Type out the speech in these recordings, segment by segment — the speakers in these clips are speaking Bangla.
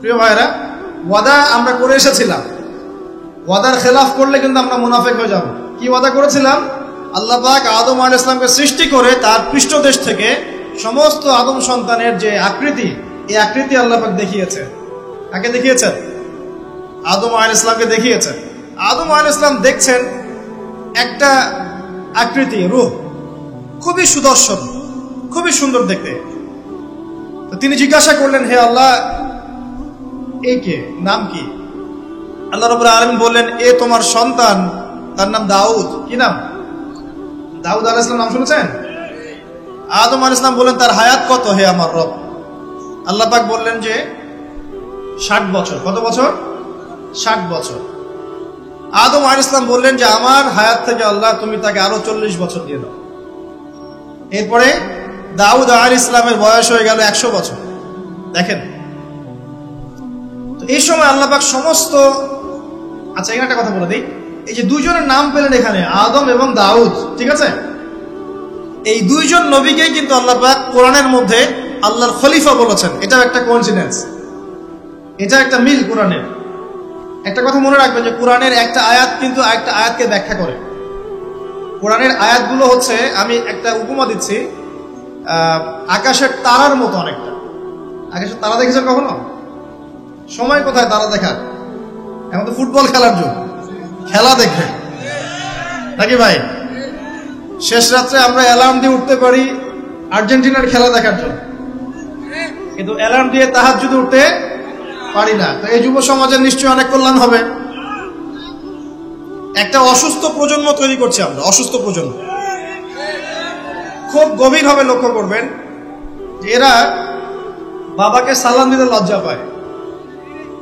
প্রিয় ভাইরা, ওয়াদা আমরা করে এসেছিলাম, ওয়াদার খেলাফ করলে কিন্তু আমরা মুনাফিক হয়ে যাব। কি ওয়াদা করেছিলাম? আল্লাহ পাক আদম আলাইহিস সালামকে সৃষ্টি করে তার পৃষ্ঠদেশ থেকে সমস্ত আদম সন্তানের যে আকৃতি, এই আকৃতি আল্লাহ পাক দেখিয়েছেন। কাকে দেখিয়েছেন? আদম আলাইহিস সালামকে দেখিয়েছেন। আদম আলাইহিস সালাম দেখছেন একটা আকৃতি, রূহ খুবই সুদর্শন, খুবই সুন্দর দেখতে। তো তিনি জিজ্ঞাসা করলেন, হে আল্লাহ, এই কে, নাম কি? আল্লাহ রাব্বুল আলামিন বললেন, এ তোমার সন্তান, তার নাম দাউদ। কি নাম? দাউদ আলাইহিস সালাম, নাম শুনেছেন? আদম আলাইহিস সালাম বললেন, তার হায়াত কত হে আমার রব? আল্লাহ পাক বললেন যে 60 বছর। কত বছর? 60 বছর। আদম আলাইহিস সালাম বললেন যে আমার হায়াত থেকে আল্লাহ তুমি তাকে আরো 40 বছর দিয়ে দাও। এরপরে দাউদ আলাইহিস সালামের বয়স হয়ে গেল 100 বছর। দেখেন, তো এই সময় আল্লাহ পাক সমস্ত, আচ্ছা এখানে একটা কথা বলে দিই, এই যে দুইজনের নাম পেলেন এখানে, আদম এবং দাউদ, ঠিক আছে? এই দুইজন নবীকেই কিন্তু আল্লাহ পাক কোরআনের মধ্যে আল্লাহর খলিফা বলেছেন। এটা একটা কোইন্সিডেন্স, এটা একটা মিল কোরআনের। একটা কথা মনে রাখবেন যে কোরআনের একটা আয়াত কিন্তু একটা আয়াতকে ব্যাখ্যা করে। কোরআনের আয়াতগুলো হচ্ছে, আমি একটা উপমা দিচ্ছি, আকাশের তারার মতো অনেকটা। আকাশের তারা দেখেছেন কখনো? সময় কোথায় তারা দেখার? এখন তো ফুটবল খেলার যুগ, খেলা দেখবে নাকি ভাই? শেষ রাত্রে আমরা অ্যালার্ম দিয়ে উঠতে পারি আর্জেন্টিনার খেলা দেখার জন্য, কিন্তু অ্যালার্ম দিয়ে তাহাজ্জুদে উঠতে পারি না। তো এই যুব সমাজের নিশ্চয়ই অনেক কল্যাণ হবে। একটা অসুস্থ প্রজন্ম তৈরি করছি আমরা, অসুস্থ প্রজন্ম। খুব গভীরভাবে লক্ষ্য করবেন যে এরা বাবাকে সালাম দিতে লজ্জা পায়।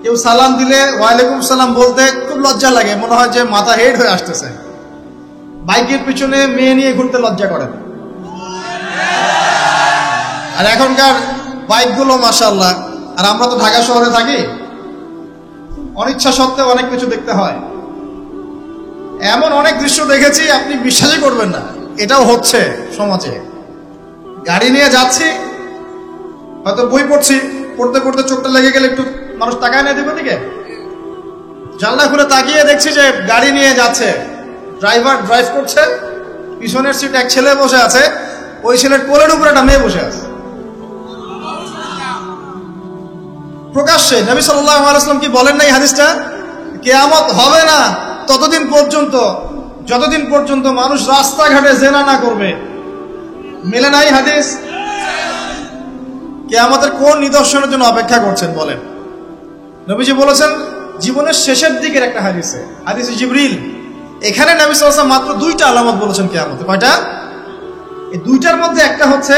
কেউ সালাম দিলে ওয়ালাইকুম সালাম বলতে খুব লজ্জা লাগে, মনে হয় যে মাথা হেড হয়ে আসতেছে। বাইকের পিছনে মেয়ে নিয়ে ঘুরতে লজ্জা করেন। আর এখনকার বাইকগুলো মাশাআল্লাহ, আর আমরা তো ঢাকা শহরে থাকি, অনিচ্ছা সত্ত্বেও অনেক কিছু দেখতে হয়। এমন অনেক দৃশ্য দেখেছি আপনি বিশ্বাসই করবেন না, এটাও হচ্ছে সমাজে। গাড়ি নিয়ে যাচ্ছি, হয়তো বই পড়ছি, পড়তে পড়তে চোখটা লেগে গেলে একটু মানুষ তাকায় না দিবে দিকে, জানলা খুলে তাকিয়ে দেখছি যে গাড়ি নিয়ে যাচ্ছে, ড্রাইভার ড্রাইভ করছে, পিছনের সিটে এক ছেলে বসে আছে, ওই ছেলের কোলের উপরে একটা মেয়ে বসে আছে। প্রকাশ্যে নবী সাল্লাল্লাহু আলাইহি ওয়াসাল্লাম কি বলেন নাই হাদিসটা? কিয়ামত হবে না ততদিন পর্যন্ত যতদিন পর্যন্ত মানুষ রাস্তাঘাটে জেনা না করবে। মেলে নাই হাদিস? কিয়ামতের কোন নিদর্শনের জন্য অপেক্ষা করছেন বলেন? নবীজি বলেছেন জীবনের শেষের দিকের একটা হাদিসে, হাদিসে জিবরিল, এখানে নবী সাল্লাল্লাহু আলাইহি ওয়াসাল্লাম মাত্র 2টা আলামত বলেছেন কিয়ামতে। কয়টা? এই 2টার মধ্যে একটা হচ্ছে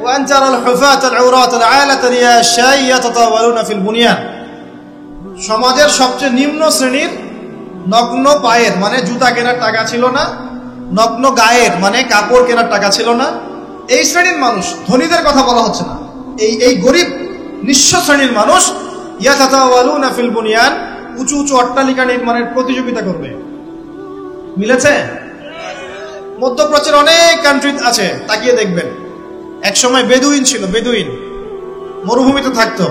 ওয়ান জারাল হুফাত আল উরাত আল আলাত রিয়াশা ইয়াতাতাওয়ালুনা ফিল বুনিয়ান। সমাজের সবচেয়ে নিম্ন শ্রেণীর নগ্ন পায়ের, মানে জুতা কেনার টাকা ছিল না, নগ্ন গায়ের মানে কাপড় কেনার টাকা ছিল না, এই শ্রেণীর মানুষ, ধনীদের কথা বলা হচ্ছে না, এই গরিব নিঃস্ব শ্রেণীর মানুষ ইয়াতাতাওয়ালুনা ফিল বুনিয়ান, উঁচু উঁচু অট্টালিকা নির্মাণের প্রতিযোগিতা করবে। মিলেছে? মধ্যপ্রাচ্যের অনেক কান্ট্রি আছে, তাকিয়ে দেখবেন। এক সময় বেদুইন ছিল, বেদুইন মরুভূমিতে থাকতো।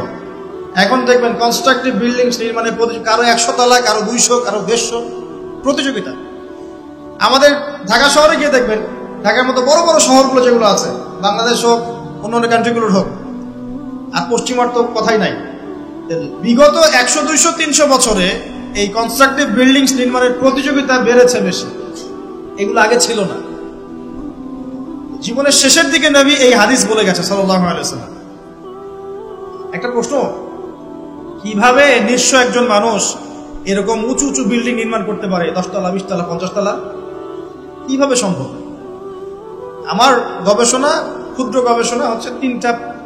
এখন দেখবেন কনস্ট্রাকটিভ বিল্ডিং নির্মাণের কারো 100 তলা, কারো 200, কারো 150 প্রতিযোগিতা। আমাদের ঢাকা শহরে গিয়ে দেখবেন, ঢাকার মতো বড় বড় শহরগুলো যেগুলো আছে, বাংলাদেশ হোক অন্যান্য কান্ট্রিগুলোর হোক, আর পশ্চিমার তো কথাই নাই, বিগত 100, 200, 300 বছরে এই কনস্ট্রাকটিভ বিল্ডিংস নির্মাণের প্রতিযোগিতা বেড়েছে বেশি। এগুলো আগে ছিল না। জীবনের শেষের দিকে নবী এই হাদিস বলে গেছে সাল্লাল্লাহু আলাইহি ওয়াসাল্লাম। একটা প্রশ্ন, কিভাবে নিঃস্ব একজন মানুষ এরকম উঁচু উঁচু বিল্ডিং নির্মাণ করতে পারে? 10 তলা, 20 তলা, 50 তলা, কিভাবে সম্ভব? আমার গবেষণা, ক্ষুদ্র গবেষণা হচ্ছে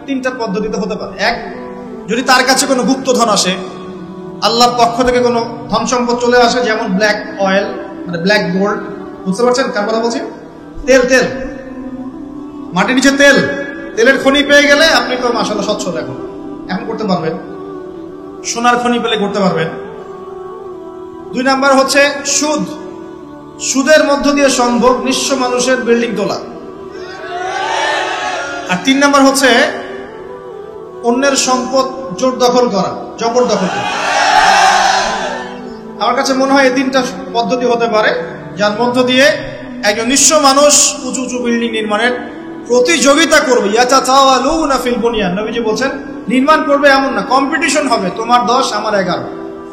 তিনটা পদ্ধতিতে হতে পারে। এক, যদি তার কাছে কোনো গুপ্তধন আসে, আল্লাহর পক্ষ থেকে কোনো ধন সম্পদ চলে আসে, যেমন ব্ল্যাক অয়েল, মানে ব্ল্যাক গোল্ড, বুঝতে পারছেন কার কথা বলছি? তেল, মাটির নিচে তেলের খনি পেয়ে গেলে আপনি তো মাশাআল্লাহ সচ্ছল এখন করতে পারবেন। সোনার খনি পেলে করতে পারবেন। 2 নাম্বার হচ্ছে সুদের মধ্য দিয়ে সম্ভব নিঃস্ব মানুষের বিল্ডিং তোলা। আর 3 নাম্বার হচ্ছে অন্যের সম্পদ জোর দখল করা, জবরদখল করা। আমার কাছে মনে হয় এই তিনটা পদ্ধতি হতে পারে, যার মধ্য দিয়ে একজন নিঃস্ব মানুষ উঁচু উঁচু বিল্ডিং নির্মাণের প্রতিযোগিতা করবে। ইয়াতাতাওয়ালুনা ফিল বুনিয়ান, নবীজি বলছেন নির্মাণ করবে এমন না, কম্পিটিশন হবে, তোমার 10 আমার 11,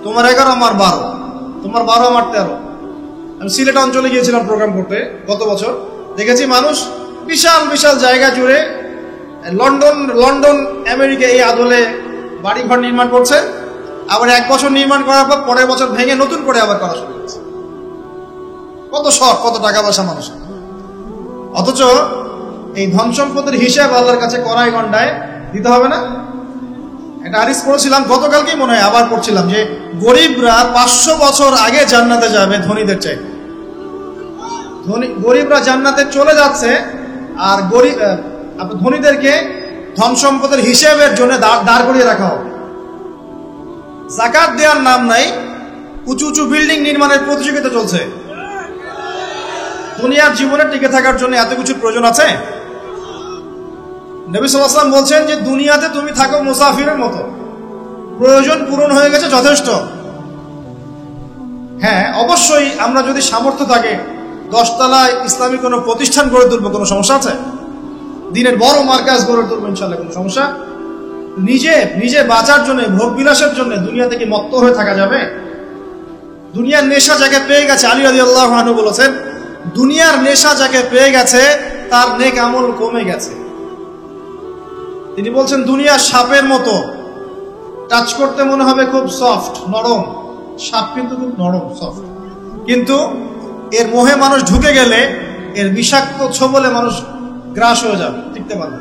তোমার 11 আমার 12, তোমার 12 আমার 13। আমি সিলেট অঞ্চলে গিয়েছিলাম প্রোগ্রাম করতে গত বছর, দেখেছি মানুষ বিশাল বিশাল জায়গা জুড়ে লন্ডন আমেরিকা এই আদলে বাড়িঘর নির্মাণ করছে, আবার 1 বছর নির্মাণ করার পর পরের বছর ভেঙে নতুন করে আবার করা শুরু করছে। কত শখ, কত টাকা পয়সা মানুষ। অথচ এই ধন সম্পদের হিসাব আল্লাহর কাছে কড়াই গন্ডায় দিতে হবে না? একটা হাদিস পড়েছিলাম গতকালকেই, মনে হয় আবার পড়ছিলাম, যে গরিবরা 500 বছর আগে জান্নাতে যাবে ধনীদের চাই। গরিবরা জান্নাতে চলে যাচ্ছে, আর ধনীদেরকে ধন সম্পদের হিসেবের জন্য দাঁড় করিয়ে রাখা হবে। যাকাত দেওয়ার নাম নাই, উঁচু উঁচু বিল্ডিং নির্মাণের প্রতিযোগিতা চলছে। দুনিয়ার জীবনে টিকে থাকার জন্য এত কিছু প্রয়োজন আছে? নবী সাল্লাল্লাহু আলাইহি ওয়াসাল্লাম বলছেন যে দুনিয়াতে তুমি থাকো মুসাফিরের মতো, প্রয়োজন পূরণ হয়ে গেছে, যথেষ্ট। হ্যাঁ, অবশ্যই আমরা যদি সামর্থ্য থাকে 10 তলায় ইসলামী কোনো প্রতিষ্ঠান গড়ে তুলবো, কোনো সমস্যা আছে? দিনের বড় মার্কাজ গড়ে তুলবো, ইনশাআল্লাহ, কোনো সমস্যা? নিজে বাঁচার জন্য, ভোগ বিলাসের জন্য দুনিয়া থেকে মত্ত হয়ে থাকা যাবে? দুনিয়ার নেশা যাকে পেয়ে গেছে, আলী রাদিয়াল্লাহু আনহু বলেছেন, দুনিয়ার নেশা যাকে পেয়ে গেছে তার নেক আমল কমে গেছে। তিনি বলছেন দুনিয়া সাপের মতো, টাচ করতে মনে হবে খুব সফট, নরম। সাপ কিন্তু খুব নরম, সফট, কিন্তু এর মোহে মানুষ ঢুকে গেলে এর বিষাক্ত ছোবলে মানুষ গ্রাস হয়ে যাবে, টিকতে পারবে।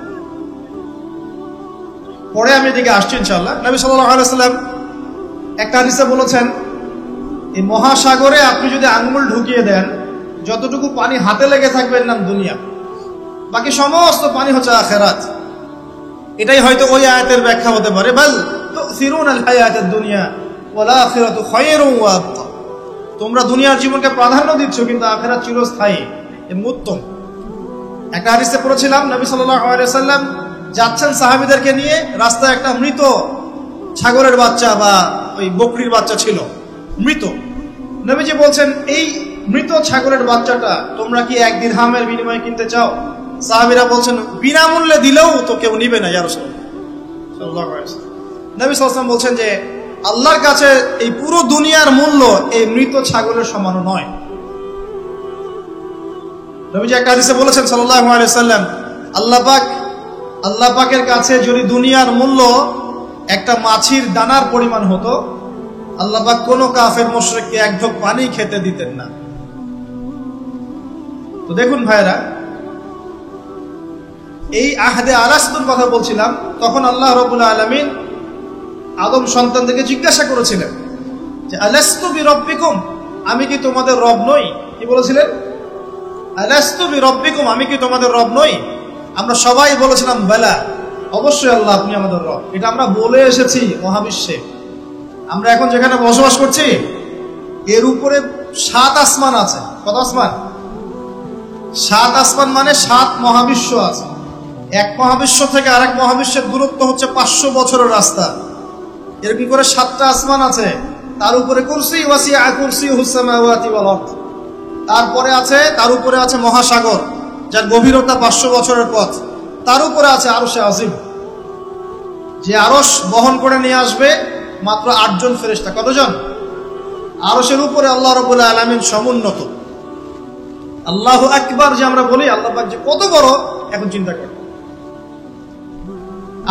পরে আমি এদিকে আসছি ইনশাআল্লাহ। নবী সাল্লাল্লাহু আলাইহি ওয়াসাল্লাম একটা হাদিসে বলেছেন, এই মহাসাগরে আপনি যদি আঙ্গুল ঢুকিয়ে দেন, যতটুকু পানি হাতে লেগে থাকবে এর নাম দুনিয়া, বাকি সমস্ত পানি হচ্ছে আখিরাত। এটাই হয়তো ওই আয়াতের ব্যাখ্যা হতে পারে, বাল তুসিরুনাল হায়াতাদ দুনিয়া ওয়াল আখিরাতু খায়রুন ওয়া আবকা। তোমরা দুনিয়ার জীবনকে প্রাধান্য দিচ্ছ, কিন্তু আখিরাত চিরস্থায়ী এবং উত্তম। একটা হাদিসে পড়েছিলাম, নবী সাল্লাল্লাহু আলাইহি ওয়াসাল্লাম যাচ্ছেন সাহাবীদেরকে নিয়ে, রাস্তায় একটা মৃত ছাগলের বাচ্চা বা ওই বকরির বাচ্চা ছিল, মৃত। নবীজি বলছেন, এই মৃত ছাগলের বাচ্চাটা তোমরা কি 1 দিরহামের বিনিময়ে কিনতে চাও? সাহাবীরা বলছেন, বিনামূল্যে দিলেও তো কেউ নিবে না ইয়া রাসূলুল্লাহ সাল্লাল্লাহু আলাইহি ওয়াসাল্লাম। নবী সাল্লাল্লাহু আলাইহি ওয়াসাল্লাম বলছেন যে আল্লাহর কাছে এই পুরো দুনিয়ার মূল্য এই মৃত ছাগলের সমান নয়। নবীজি একটা হাদিসে বলেছেন সাল্লাল্লাহু আলাইহি ওয়াসাল্লাম, আল্লাহ পাকের কাছে যদি দুনিয়ার মূল্য একটা মাছির দানার পরিমাণ হতো, আল্লাহ পাক কোন কাফের মুশরিককে 1 ঢোক পানি খেতে দিতেন না। তো দেখুন ভাইরা, এই আহদে আলাসতুর কথা বলছিলাম, তখন আল্লাহ রাব্বুল আলামিন আদম সন্তানদেরকে জিজ্ঞাসা করেছিলেন যে আলাস্তু বিরব্বিকুম, আমি কি তোমাদের রব নই? কি বলেছিলেন? আলাস্তু বিরব্বিকুম, আমি কি তোমাদের রব নই? আমরা সবাই বলেছিলাম বেলা, অবশ্যই আল্লাহ আপনি আমাদের রব। এটা আমরা বলে এসেছি মহাবিশ্বে। আমরা এখন যেখানে বসবাস করছি এর উপরে 7 আসমান আছে। কত আসমান? 7 আসমান মানে 7 মহাবিশ্ব আছে। এক মহাবিশ্ব থেকে আরেক মহাবিশ্বের দূরত্ব হচ্ছে 500 বছরের রাস্তা। এরকম করে 7টা আসমান আছে। তার উপরে কুরসি, ওয়াসিআ কুরসিয়ুহুস সামাওয়াতি ওয়াল আরদ। তার উপরে আছে মহাসাগর, যার গভীরতা 500 বছরের পথ। তার উপরে আছে আরশে আজিম, যে আরশ বহন করে নিয়ে আসবে মাত্র 8 জন ফেরেশতা। কতজন? আরশের উপরে আল্লাহ রাব্বুল আলামিন সমুন্নত। আল্লাহু আকবার যে আমরা বলি, আল্লাহ পাক যে কত বড়, এখন চিন্তা করেন।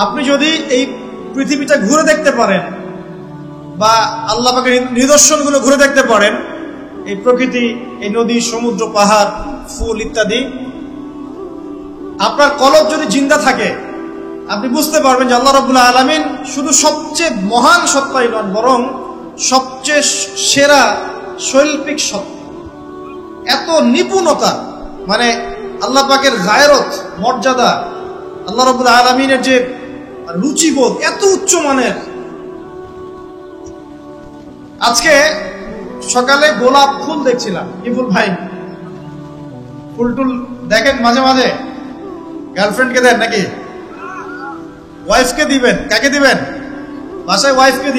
আপনি যদি এই পৃথিবীটা ঘুরে দেখতে পারেন, বা আল্লাহ পাকের নিদর্শনগুলো ঘুরে দেখতে পারেন, এই প্রকৃতি, এই নদী, সমুদ্র, পাহাড়, ফুল ইত্যাদি, আপনার কলব যদি জিন্দা থাকে, আপনি বুঝতে পারবেন যে আল্লাহ রাব্বুল আলামিন শুধু সবচেয়ে মহান সত্তাই নন, বরং সবচেয়ে সেরা শৈল্পিক সত্তা। এত নিপুণতা, মানে আল্লাহ পাকের গায়রত, মর্যাদা, আল্লাহ রাব্বুল আলামিনের যে রুচিবোধ এত উচ্চ মানের। আজকে সকালে গোলাপ ফুল দেখছিলাম। কি ফুল ভাই? ফুল টুল দেখেন মাঝে মাঝে? গার্লফ্রেন্ডকে দেন নাকি? ওয়াইফকে দিবেন? কাকে দিবেন? বাসায় ওয়াইফকে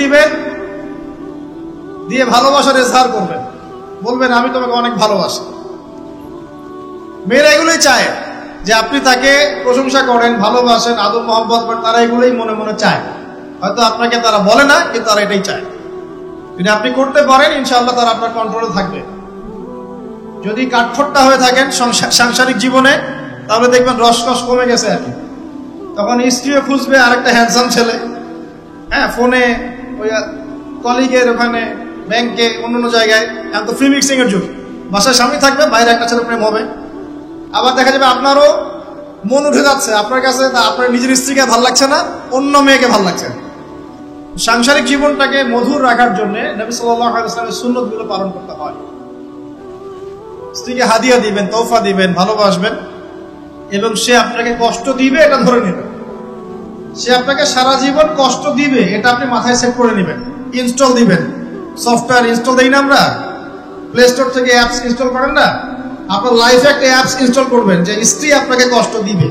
দিবেন, দিয়ে ভালোবাসার এজহার করবেন, বলবেন আমি তোমাকে অনেক ভালোবাসি। মেয়েরা এগুলোই চায় যে আপনি তাকে প্রশংসা করেন, ভালোবাসেন, আদর মহব্বত করেন, তারা এগুলোই মনে মনে চায়। হয়তো আপনাকে তারা বলে না, কিন্তু তারা এটাই চায়। যদি আপনি করতে পারেন ইনশাআল্লাহ তারা আপনার কন্ট্রোলে থাকবে। যদি কাঠখোট্টা হয়ে থাকেন সাংসারিক জীবনে, তাহলে দেখবেন রসকস কমে গেছে আর কি। তখন স্ত্রীও খুঁজবে আরেকটা হ্যান্ডসাম ছেলে, হ্যাঁ, ফোনে, ওই কলিগের ওখানে, ব্যাংকে, অন্য জায়গায়। এখন তো ফ্রি মিক্সিং এর যুগ। বাসায় স্বামী থাকবে, বাইরে একটা ছেলে প্রেম হবে। আবার দেখা যাবে আপনারও মন উঠে যাচ্ছে আপনার কাছে, আপনার নিজের স্ত্রীকে ভাল লাগছে না, অন্য মেয়েকে ভাল লাগছে। সাংসারিক জীবনটাকে মধুর রাখার জন্য নবী সাল্লাল্লাহু আলাইহি ওয়াসাল্লামের সুন্নতগুলো পালন করতে হয়। স্ত্রীকে হাদিয়া দিবেন, তোহফা দিবেন, ভালোবাসবেন, এবং সে আপনাকে কষ্ট দিবে এটা ধরে নেবেন। সে আপনাকে সারা জীবন কষ্ট দিবে এটা আপনি মাথায় সেট করে নেবেন। ইনস্টল দিবেন, সফটওয়্যার ইনস্টল দেই না আমরা, প্লে স্টোর থেকে অ্যাপস ইনস্টল করেন না, আপনার লাইফে একটা অ্যাপস ইনস্টল করবেন যে স্ত্রী আপনাকে কষ্ট দিবে।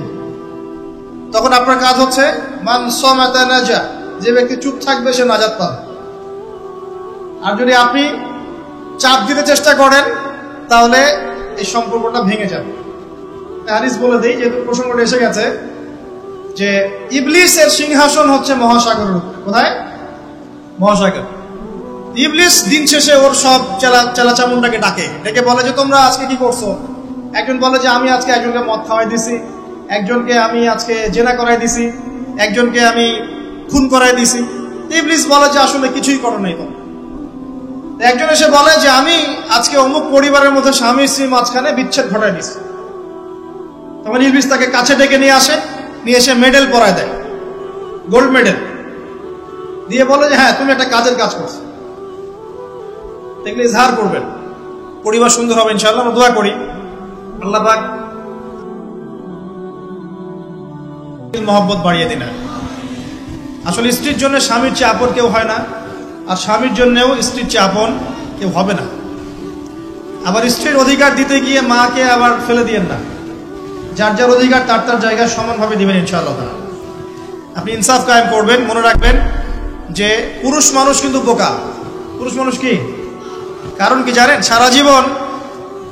তখন আপনার কাজ হচ্ছে মান সামাতা নাজা, যে ব্যক্তি চুপ থাকবে সে নাজাত পাবে। আর যদি আপনি চাপ দিতে চেষ্টা করেন তাহলে এই সম্পর্কটা ভেঙে যাবে। হাদিস বলে দেই, যেহেতু প্রসঙ্গটা এসে গেছে, যে ইবলিসের সিংহাসন হচ্ছে মহাসাগরের উপরে। কোথায়? মহাসাগর। ইবলিস দিন শেষে ওর সব চেলাচামুন্ডাকে ডেকে বলে যে তোমরা আজকে কি করছো। একজন বলে যে আমি আজকে একজনকে মদ খাওয়াই দিছি, একজনকে আমি আজকে জেনা করাই দিছি, একজনকে আমি খুন করাই দিছি। ইবলিস বলে যে আসলে কিছুই করো নাই তোমরা। একজন এসে বলে যে আমি আজকে অমুক পরিবারের মধ্যে স্বামী স্ত্রী মাঝখানে বিচ্ছেদ ঘটাই দিছি। তখন ইবলিস তাকে কাছে ডেকে নিয়ে এসে মেডেল পরায় দেয়, গোল্ড মেডেল দিয়ে বলে যে হ্যাঁ তুমি একটা কাজের কাজ করছো। দেখলে ইজহার করবেন, পরিবার সুন্দর হবে ইনশাআল্লাহ। আমরা দোয়া করি আল্লাহ পাক মহব্বত বাড়িয়ে দিন। আসলে স্ত্রীর জন্য স্বামীর চেয়ে আপন কেউ হয় না, আর স্বামীর জন্যও স্ত্রীর চেয়ে আপন কেউ হবে না। আবার স্ত্রীর অধিকার দিতে গিয়ে মাকে আবার ফেলে দিয়েন না। যার যার অধিকার তার তার জায়গায় সমানভাবে দিবেন ইনশাআল্লাহ। আপনি ইনসাফ কায়েম করবেন। মনে রাখবেন যে পুরুষ মানুষ কিন্তু বোকা। পুরুষ মানুষ কি কারণ কি জানেন? সারা জীবন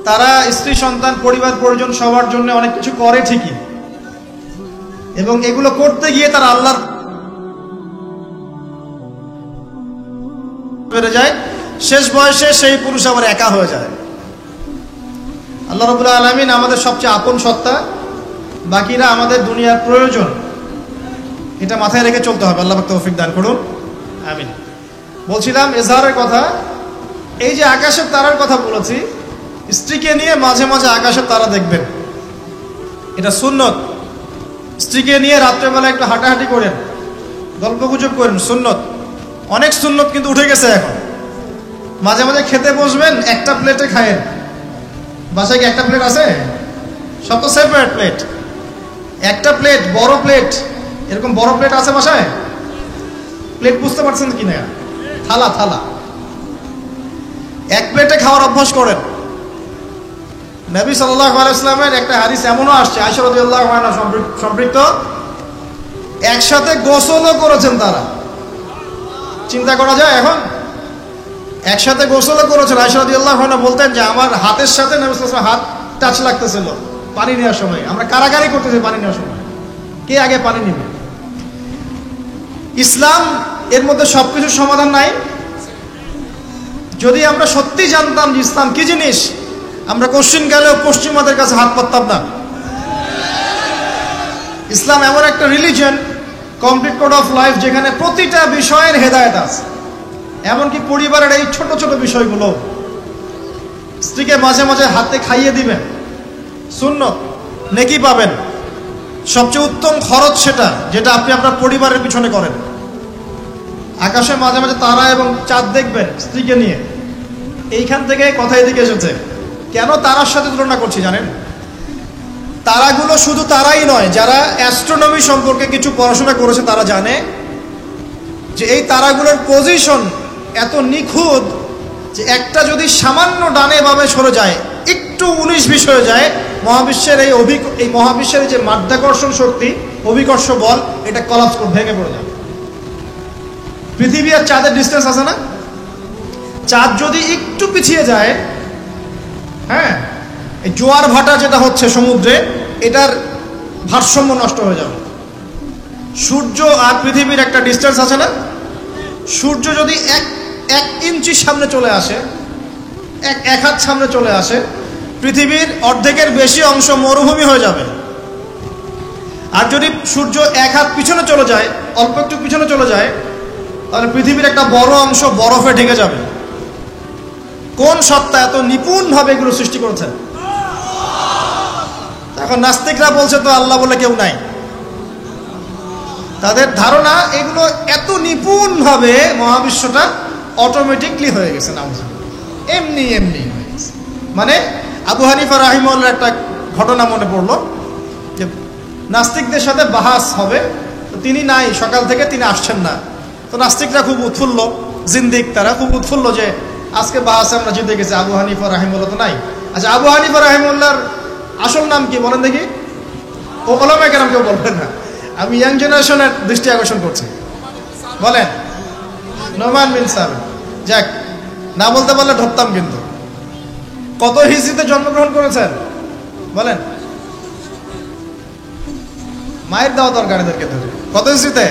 তারা স্ত্রী সন্তান পরিবার পরিজন সবার জন্য অনেক কিছু করে ঠিকই, এবং এগুলো করতে গিয়ে তারা আল্লাহর বেড়ে যায়। শেষ বয়সে সেই পুরুষ আবার একা হয়ে যায়। আল্লাহ রাব্বুল আলামিন আমাদের সবচেয়ে আপন সত্তা, বাকিরা আমাদের দুনিয়ার প্রয়োজন। এটা মাথায় রেখে চলতে হবে। আল্লাহ পাক তৌফিক দান করুন, আমিন। বলছিলাম এজহারের কথা। এই যে আকাশের তারার কথা বলেছি, স্ত্রীকে নিয়ে মাঝে মাঝে আকাশের তারা দেখবেন, এটা সুন্নত। স্ত্রীকে নিয়ে রাত্রেবেলা একটু হাঁটাহাঁটি করেন, গল্পগুজব করেন, সুন্নত। অনেক সুন্নত কিন্তু উঠে গেছে এখন। মাঝে মাঝে খেতে বসবেন, একটা প্লেটে খায়েন। বাসায় কি একটা প্লেট আছে? সব তো সেপারেট প্লেট। একটা প্লেট, বড় প্লেট, এরকম বড় প্লেট আছে বাসায়? প্লেট বুঝতে পারছেন কি না? থালা থালা, এক প্লেটে খাওয়ার অভ্যাস করেন। নবী সাল্লাল্লাহু আলাইহি ওয়াসাল্লামের একটা হাদিস এমনও আসছে, আয়েশা রাদিয়াল্লাহু আনহা সম্পৃক্ত, একসাথে গোসলও করেছেন তারা। চিন্তা করা যায় এখন? একসাথে গোসলও করেছেন। আয়েশা রাদিয়াল্লাহু আনহা বলতেন যে আমার হাতের সাথে নবী সাল্লাল্লাহু আলাইহি ওয়াসাল্লাম হাত টাচ লাগতেছিল পানি নেওয়ার সময়। আমরা কারাকারি করতেছি পানি নেওয়ার সময়, কে আগে পানি নেবে। ইসলাম এর মধ্যে সবকিছুর সমাধান নাই। যদি আমরা সত্যি জানতাম যে ইসলাম কি জিনিস, আমরা কোশ্চিনকালেও পশ্চিমাদের কাছে হাত পাততাম না। ইসলাম এমন একটা religion, complete code of life, যেখানে প্রতিটা বিষয়ের হেদায়েত আছে। এমনকি পরিবারের এই ছোট ছোট বিষয়গুলো। স্ত্রীকে মাঝে মাঝে হাতে খাইয়ে দিবেন, সুন্নত, নেকি পাবেন। সবচেয়ে উত্তম খরচ সেটা, যেটা আপনি আপনার পরিবারের পিছনে করেন। আকাশে মাঝে মাঝে তারা এবং চাঁদ দেখবেন স্ত্রীকে নিয়ে। এইখান থেকে কথা এদিকে এসেছে। কেন তারার সাথে তুলনা করছি জানেন? তারাগুলো শুধু তারাই নয়, যারা অ্যাস্ট্রোনমি সম্পর্কে কিছু পড়াশোনা করেছে তারা জানে যে এই তারাগুলোর পজিশন এত নিখুঁত যে একটা যদি সামান্য ডানে বামে সরে যায়, একটু 19-20 হয়ে যায়, মহাবিশ্বের এই মহাবিশ্বের যে মাধ্যাকর্ষণ শক্তি অভিকর্ষ বল, এটা কলাপস করে ভেঙে পড়ে যাবে। পৃথিবী আর চাঁদের ডিস্টেন্স আছে না? চাঁদ যদি একটু পিছিয়ে যায়, হ্যাঁ, এই জোয়ার ভাটা যেটা হচ্ছে সমুদ্রে, এটার ভারসাম্য নষ্ট হয়ে যাবে। সূর্য আর পৃথিবীর একটা ডিস্টেন্স আছে না? সূর্য যদি এক ইঞ্চি সামনে চলে আসে, এক হাত সামনে চলে আসে, পৃথিবীর অর্ধেকের বেশি অংশ মরুভূমি হয়ে যাবে। আর যদি সূর্য এক হাত পিছনে চলে যায়, অল্প একটু পিছনে চলে যায়, তাহলে পৃথিবীর একটা বড় অংশ বরফে ঢেকে যাবে। কোন সত্তা এত নিপুণভাবে এগুলো সৃষ্টি করেছেন? এখন নাস্তিকরা বলছে তো আল্লাহ বলে কেউ নাই। তাদের ধারণা এগুলো এত নিপুণভাবে মহাবিশ্বটা অটোমেটিকলি হয়ে গেছে, না এমনি এমনি হয়ে গেছে। মানে আবু হানিফা রাহিমাহুল্লাহর একটা ঘটনা মনে পড়লো, যে নাস্তিকদের সাথে বাহাস হবে, তো তিনি নাই, সকাল থেকে তিনি আসছেন না। তো নাস্তিকরা খুব উৎফুল্ল, জিন্দিক তারা খুব উৎফুল্ল যে আজকে বাহাসে আমরা জিতে গেছি, আবু হানিফা রাহিমাহুল্লাহ তো নাই। আচ্ছা, আবু হানিফা রাহিমাহুল্লাহর আসল নাম কি বলেন দেখি? ও ওলামায়ে কেরাম কেউ বলবেন না, আমি ইয়াং জেনারেশনের দৃষ্টি আকর্ষণ করছি। বলেন। নোমান বিন সাবিত। যাক, না বলতে পারলে ধরতাম কিন্তু। কত হিজরিতে জন্মগ্রহণ করেছেন বলেন? মায়ের দেওয়া দরকার এদেরকে ধরে। কত হিজরিতে?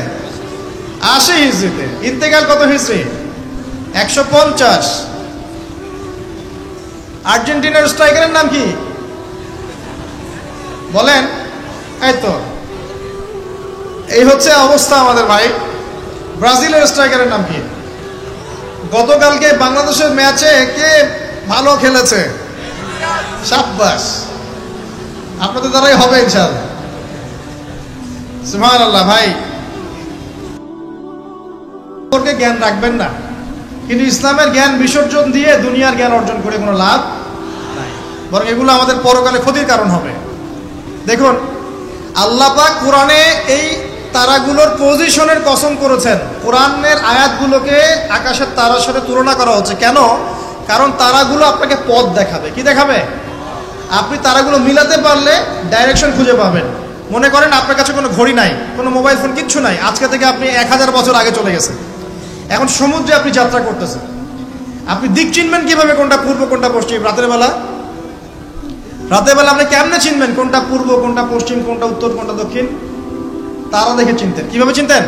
80 হিজরিতে। ইন্তেকাল কত হিজরি? 150। আর্জেন্টিনার স্ট্রাইকারের নাম কি বলেন? এই তো, এই হচ্ছে অবস্থা আমাদের ভাই। ব্রাজিলের স্ট্রাইকারের নাম কি? গতকালকে বাংলাদেশের ম্যাচে কে ভালো খেলেছে? শাবাশ, আপনাদের দ্বারাই হবে ইনশাআল্লাহ। সুবহানাল্লাহ। ভাই, জ্ঞান রাখবেন না, কিন্তু ইসলামের জ্ঞান বিসর্জন দিয়ে দুনিয়ার জ্ঞান অর্জন করে কোনো লাভ নাই, বরং এগুলো আমাদের পরকালে ক্ষতির কারণ হবে। দেখুন, আল্লাহ পাক কোরআনে এই তারাগুলোর পজিশনের কসম করেছেন। কোরআনের আয়াতগুলোকে আকাশের তারার সাথে তুলনা করা হচ্ছে কেন? কারণ তারাগুলো আপনাকে পথ দেখাবে। কি দেখাবে? আপনি তারাগুলো মিলাতে পারলে ডাইরেকশন খুঁজে পাবেন। মনে করেন আপনার কাছে কোনো ঘড়ি নাই, কোনো মোবাইল ফোন, কিচ্ছু নাই, আজকে থেকে আপনি 1000 বছর আগে চলে গেছেন। এখন সমুদ্রে আপনি যাত্রা করতেছেন, আপনি দিক চিনবেন কিভাবে? কোনটা পূর্ব, কোনটা পশ্চিম? রাতের বেলা আপনি কেমনে চিনবেন কোনটা পূর্ব, কোনটা পশ্চিম, কোনটা উত্তর, কোনটা দক্ষিণ? তারা দেখে চিনতেন। কিভাবে চিনতেন?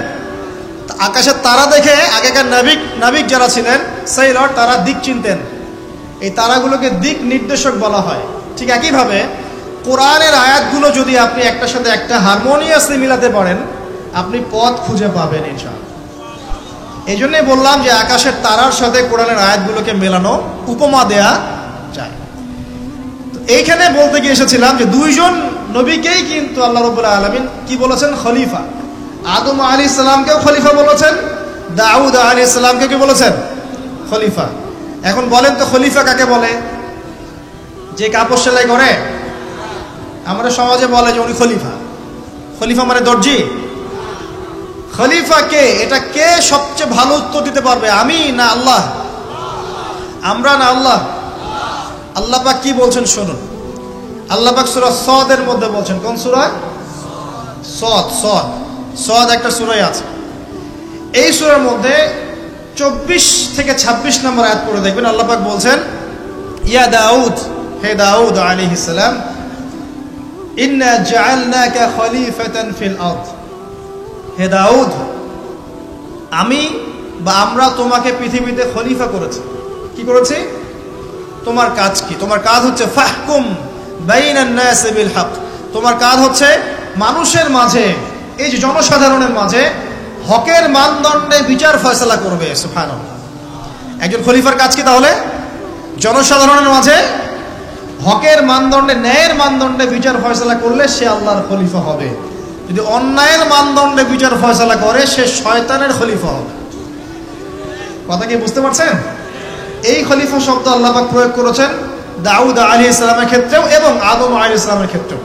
আকাশের তারা দেখে আগেকার নাবিক যারা ছিলেন, সেইলর, তারা দিক চিনতেন। এই তারাগুলোকে দিক নির্দেশক বলা হয়। ঠিক একইভাবে কোরআনের আয়াতগুলো যদি আপনি একটার সাথে একটা হারমোনিয়াসলি মিলাতে পারেন, আপনি পথ খুঁজে পাবেন ইনশাআল্লাহ। এই জন্যই বললাম যে আকাশের তারার সাথে কোরআনের আয়াতগুলোকে মেলানো, উপমা দেয়া যায়। তো এইখানে বলতে গিয়ে এসেছিলাম যে দুইজন নবীকেই কিন্তু আল্লাহ রাব্বুল আলামিন কি বলেছেন? খলিফা। আদম আলাইহিস সালামকেও খলিফা বলেছেন, দাউদ আলাইহিস সালামকে কি বলেছেন? খলিফা। এখন বলেন তো, খলিফা কাকে বলে? যে কাপড় সেলাই করে? আমরা সমাজে বলে যে উনি খলিফা। খলিফা মানে দর্জি? খলিফা কে? এটা কে সবচেয়ে ভালো উত্তর দিতে পারবে? আমি না আল্লাহ? আমরা না আল্লাহ? আল্লাহ পাক কি বলছেন শুনুন। আল্লাহ পাক সূরা সদের মধ্যে বলছেন। কোন সূরা? সদ একটা সূরাই আছে। এই সূরার মধ্যে 24 থেকে 26 নম্বর আয়াত পড়ে দেখবেন। আল্লাহ পাক বলছেন, ইয়া দাউদ, হে দাউদ আলাইহিস সালাম, ইন্না জাআলনাকা খলিফাতান ফিল আরদ। হে দাউদ, আমি বা আমরা তোমাকে পৃথিবীতে খলিফা করেছি। কি করেছি? তোমার কাজ কি? তোমার কাজ হচ্ছে ফাহকুম বাইনান নাস বিল হক। তোমার কাজ হচ্ছে মানুষের মাঝে, এই যে জনসাধারণের মাঝে হকের মানদণ্ডে বিচার ফয়সালা করবে। সুবহানাল্লাহ। একজন খলিফার কাজ কি তাহলে? জনসাধারণের মাঝে হকের মানদণ্ডে, ন্যায়ের মানদণ্ডে বিচার ফয়সালা করলে সে আল্লাহর খলিফা হবে। যদি অন্যায়ের মানদণ্ডে বিচার ফয়সালা করে, সে শয়তানের খলিফা হবে। কথা কি বুঝতে পারছেন? এই খলিফা শব্দ আল্লাহ পাক প্রয়োগ করেছেন দাউদ আলাইহিস সালামের ক্ষেত্রেও এবং আদম আলাইহিস সালামের ক্ষেত্রেও।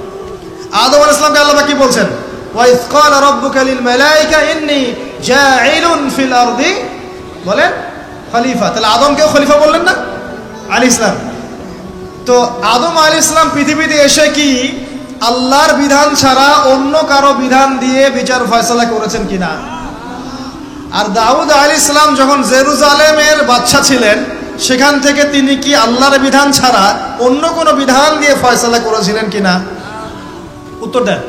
আদম আলাইহিস সালামকে আল্লাহ পাক কি বলছেন? ওয়া ইয ক্বালা রাব্বুকা লিল মালাইকা ইন্নী জাঈলুন ফিল আরদি, বলেন খলিফা। তাহলে আদমকেও খলিফা বললেন না আলাইহিস সালাম? তো আদম আলাইহিস সালাম পৃথিবীতে এসে কি আল্লাহর বিধান ছাড়া অন্য কারো বিধান দিয়ে বিচার ফয়সালা করেছেন কিনা? আর দাউদ আলাইহিস সালাম যখন জেরুজালেমের বাদশা ছিলেন, সেখান থেকে তিনি কি আল্লাহর বিধান ছাড়া অন্য কোনো বিধান দিয়ে ফয়সালা করেছিলেন কিনা? উত্তর দেন।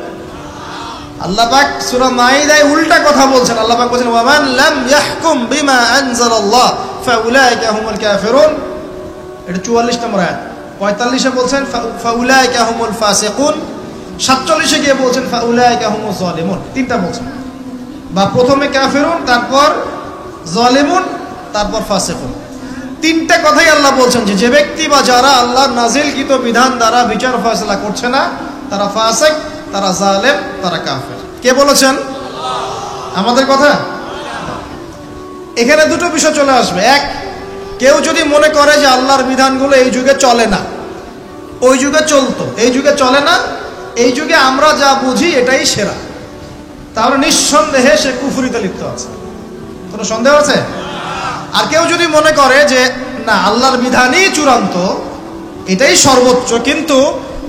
আল্লাহ পাক সূরা মাইদায় উল্টা কথা বলছেন। আল্লাহ পাক বলেন ওয়ামান লাম ইয়াহকুম বিমা আনজালাল্লাহ ফাউলাইকা হুমুল কাফিরুন। এটা 44 নম্বর আয়াত। 45-এ বলছেন ফাউলাইকা হুমুল ফাসিকুন। 47-এ গিয়ে বলছেন ফাউলাইকা হুমুজ জালিমুন। তিনটা বলছেন, বা প্রথমে কাফিরুন, তারপর জালিমুন, তারপর ফাসিকুন। তিনটা কথাই আল্লাহ বলছেন যে ব্যক্তি বা যারা আল্লাহর নাজিলকৃত বিধান দ্বারা বিচার ফয়সালা করছে না, তারা ফাসিক, তারা জালেম, তারা কাফের। কে বলেছেন? আমাদের কথা। এখানে দুটো বিষয় চলে আসবে। এক, কেউ যদি মনে করে যে আল্লাহর বিধানগুলো এই যুগে চলে না, ওই যুগে চলতো, এই যুগে চলে না, এই যুগে আমরা যা বুঝি এটাই সেরা, তাহলে নিঃসন্দেহে সে কুফরিতে লিপ্ত আছে। কোনো সন্দেহ আছে? আর কেউ যদি মনে করে যে না, আল্লাহর বিধানই চূড়ান্ত, এটাই সর্বোচ্চ, কিন্তু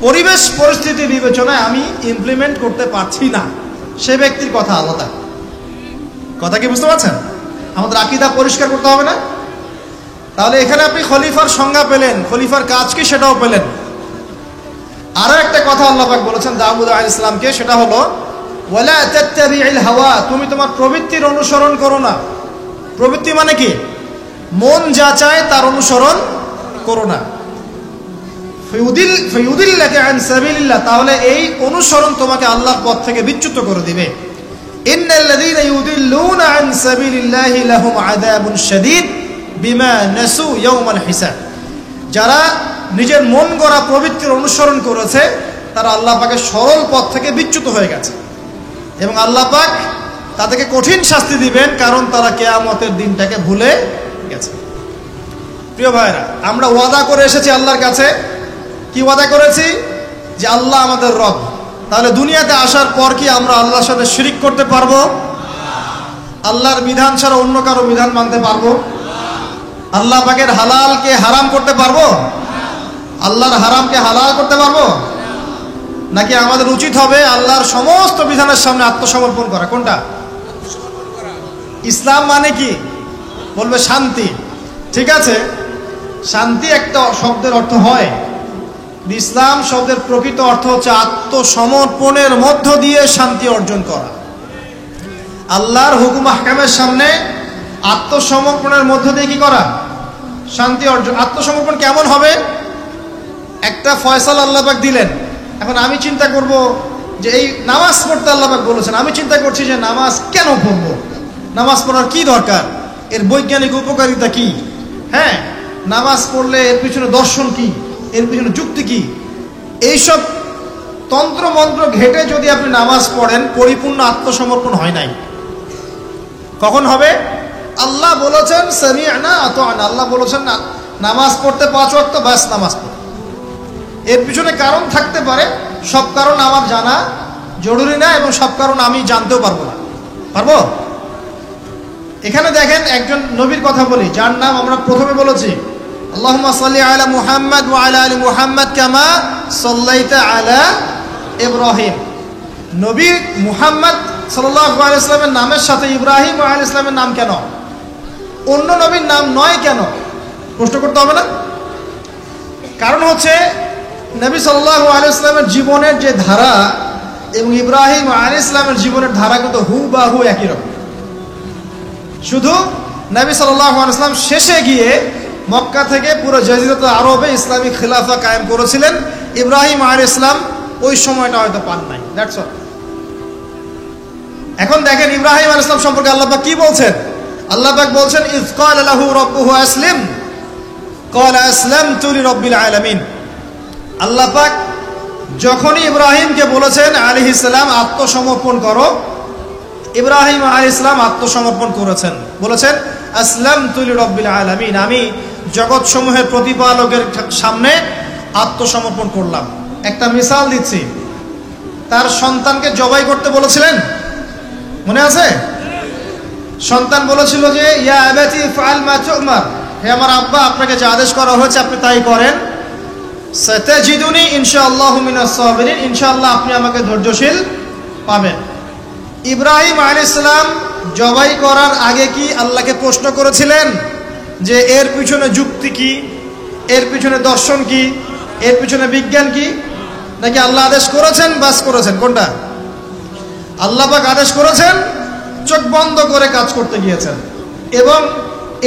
পরিবেশ পরিস্থিতি বিবেচনায় আমি ইমপ্লিমেন্ট করতে পারছি না, সে ব্যক্তির কথা আলাদা। কথা কি বুঝতে পারছেন? আমাদের আকীদা পরিষ্কার করতে হবে না? তাহলে এখানে আপনি খলিফার সংজ্ঞা পেলেন, খলিফার কাজ কি সেটাও পেলেন। আরো একটা কথা আল্লাহ পাক বলেছেন দাউদ আলাইহিস সালামকে, সেটা হলো ওয়ালা তাত্তাবিউল হাওয়া, তুমি তোমার প্রবৃত্তির অনুসরণ করো না। প্রবৃত্তি মানে কি? মন যা চায় তার অনুসরণ করো না। ফায়ুদিল্লাকা আন সাবিলিল্লাহ, তাহলে এই অনুসরণ তোমাকে আল্লাহর পথ থেকে বিচ্যুত করে দিবে। ইন্নাল্লাযীনা ইউদিল্লুনা আন সাবিলিল্লাহি লাহুম আযাবুন শাদীদ বিমা নাসু ইয়াওমাল হিসাব। যারা নিজের মন গড়া প্রবৃত্তির অনুসরণ করেছে, তারা আল্লাহ পাকের সরল পথ থেকে বিচ্যুত হয়ে গেছে, এবং আল্লাহ পাক তাদেরকে কঠিন শাস্তি দিবেন, কারণ তারা কিয়ামতের দিনটাকে ভুলে গেছে। প্রিয় ভাইরা, আমরা ওয়াদা করে এসেছি আল্লাহর কাছে। কি ওয়াদা করেছি? যে আল্লাহ আমাদের রব। তাহলে দুনিয়াতে আসার পর কি আমরা আল্লাহর সাথে শিরিক করতে পারবো? আল্লাহর বিধান ছাড়া অন্য কারো বিধান মানতে পারবো? আল্লাহ পাকের হালালকে হারাম করতে পারবো? আল্লাহর হারামকে হালাল করতে পারবো? নাকি আমাদের উচিত হবে আল্লাহর সমস্ত বিধানের সামনে আত্মসমর্পণ করা? কোনটা? ইসলাম মানে কি? বলবে শান্তি। ঠিক আছে, শান্তি একটা শব্দের অর্থ হয়, ইসলাম শব্দের প্রকৃত অর্থ হচ্ছে আত্মসমর্পণের মধ্য দিয়ে শান্তি অর্জন করা। আল্লাহর হুকুম আহকামের সামনে আত্মসমর্পণের মধ্য দিয়ে কি করা? শান্তি অর্জন। আত্মসমর্পণ কেমন হবে? একটা ফয়সালা আল্লাহ পাক দিলেন, এখন আমি চিন্তা করব যে এই নামাজ পড়তে আল্লাহ পাক বলেছেন, আমি চিন্তা করছি যে নামাজ কেন পড়বো, নামাজ পড়ার কি দরকার, এর বৈজ্ঞানিক উপকারিতা কি, হ্যাঁ, নামাজ পড়লে এর পিছনে দর্শন কি, এর পিছনে যুক্তি কি, এইসব তন্ত্র মন্ত্র ঘেটে যদি আপনি নামাজ পড়েন, পরিপূর্ণ আত্মসমর্পণ হয় নাই। কখন হবে? আল্লাহ বলেছেন সামি'না আতা'না, আল্লাহ বলেছেন না নামাজ পড়তে 5 ওয়াক্ত, বাস নামাজ পড়। এর পিছনে কারণ থাকতে পারে, সব কারণ আমার জানা জরুরি না, এবং সব কারণ আমি জানতেও পারবো না। পারবো? এখানে দেখেন একজন নবীর কথা বলি, যার নাম আমরা প্রথমে বলেছি আল্লাহুম্মা সাল্লি আলা মুহাম্মাদ ওয়া আলা আলি মুহাম্মাদ কামা সাল্লাইতা আলা ইব্রাহিম। নবী মুহাম্মদ সাল্লাল্লাহু আলাইহি ওয়াসাল্লামের নামের সাথে ইব্রাহিম আলাইহিস সালামের নাম কেন, অন্য নবীর নাম নয় কেন? প্রশ্ন করতে হবে না? কারণ হচ্ছে নবী সাল্লাল্লাহু আলাইহি ওয়াসাল্লামের জীবনের যে ধারা এবং ইব্রাহিম আলাইহিস সালামের জীবনের ধারা কিন্তু হুবহু একই রকম। শুধু নবী সাল্লাল্লাহু আলাইহি ওয়াসাল্লাম শেষে গিয়ে মক্কা থেকে পুরো জাজিরাতুল আরবে ইসলামিক খিলাফা কায়েম করেছিলেন। ইব্রাহিম আলাইহিস সালাম ওই সময়টা হয়তো পান নাই। That's all. এখন দেখেন ইব্রাহিম আলাইহিস সালাম সম্পর্কে আল্লাহ পাক কি বলছেন? আল্লাহ পাক বলছেন ইয ক্বালা লাহু রাব্বুহু আসলিম ক্বালা আসলামতু লিরাব্বিল আলামিন। আল্লাহ পাক যখনই ইব্রাহিমকে বলেছেন আলাইহিস সালাম আত্মসমর্পণ করো, ইব্রাহিম আলাইহিস সালাম আত্মসমর্পণ করেছেন, বলেছেন আসলামতু লিরাব্বিল আলামিন, আমি জগৎ সমূহের প্রতিপালকের সামনে আত্মসমর্পণ করলাম। একটা মিসাল দিচ্ছি, তার সন্তানকে জবাই করতে বলেছিলেন, মনে আছে? সন্তান বলেছিল যে ইয়া আবাতি ফাআল মা তু'মার, হে আমার আব্বা, আপনাকে যে আদেশ করা হয়েছে আপনি তাই করেন। সাতাজিদুনি ইনশাআল্লাহু মিনাস সাবিরিন, ইনশাআল্লাহ আপনি আমাকে ধৈর্যশীল পাবেন। ইব্রাহিম আলাইহিস সালাম জবাই করার আগে কি আল্লাহকে প্রশ্ন করেছিলেন যে এর পিছনে যুক্তি কি, এর পিছনে দর্শন কি, এর পিছনে বিজ্ঞান কি? নাকি আল্লাহ আদেশ করেছেন, বাস করেছেন? কোনটা? আল্লাহ পাক আদেশ করেছেন, চোখ বন্ধ করে কাজ করতে গিয়েছেন। এবং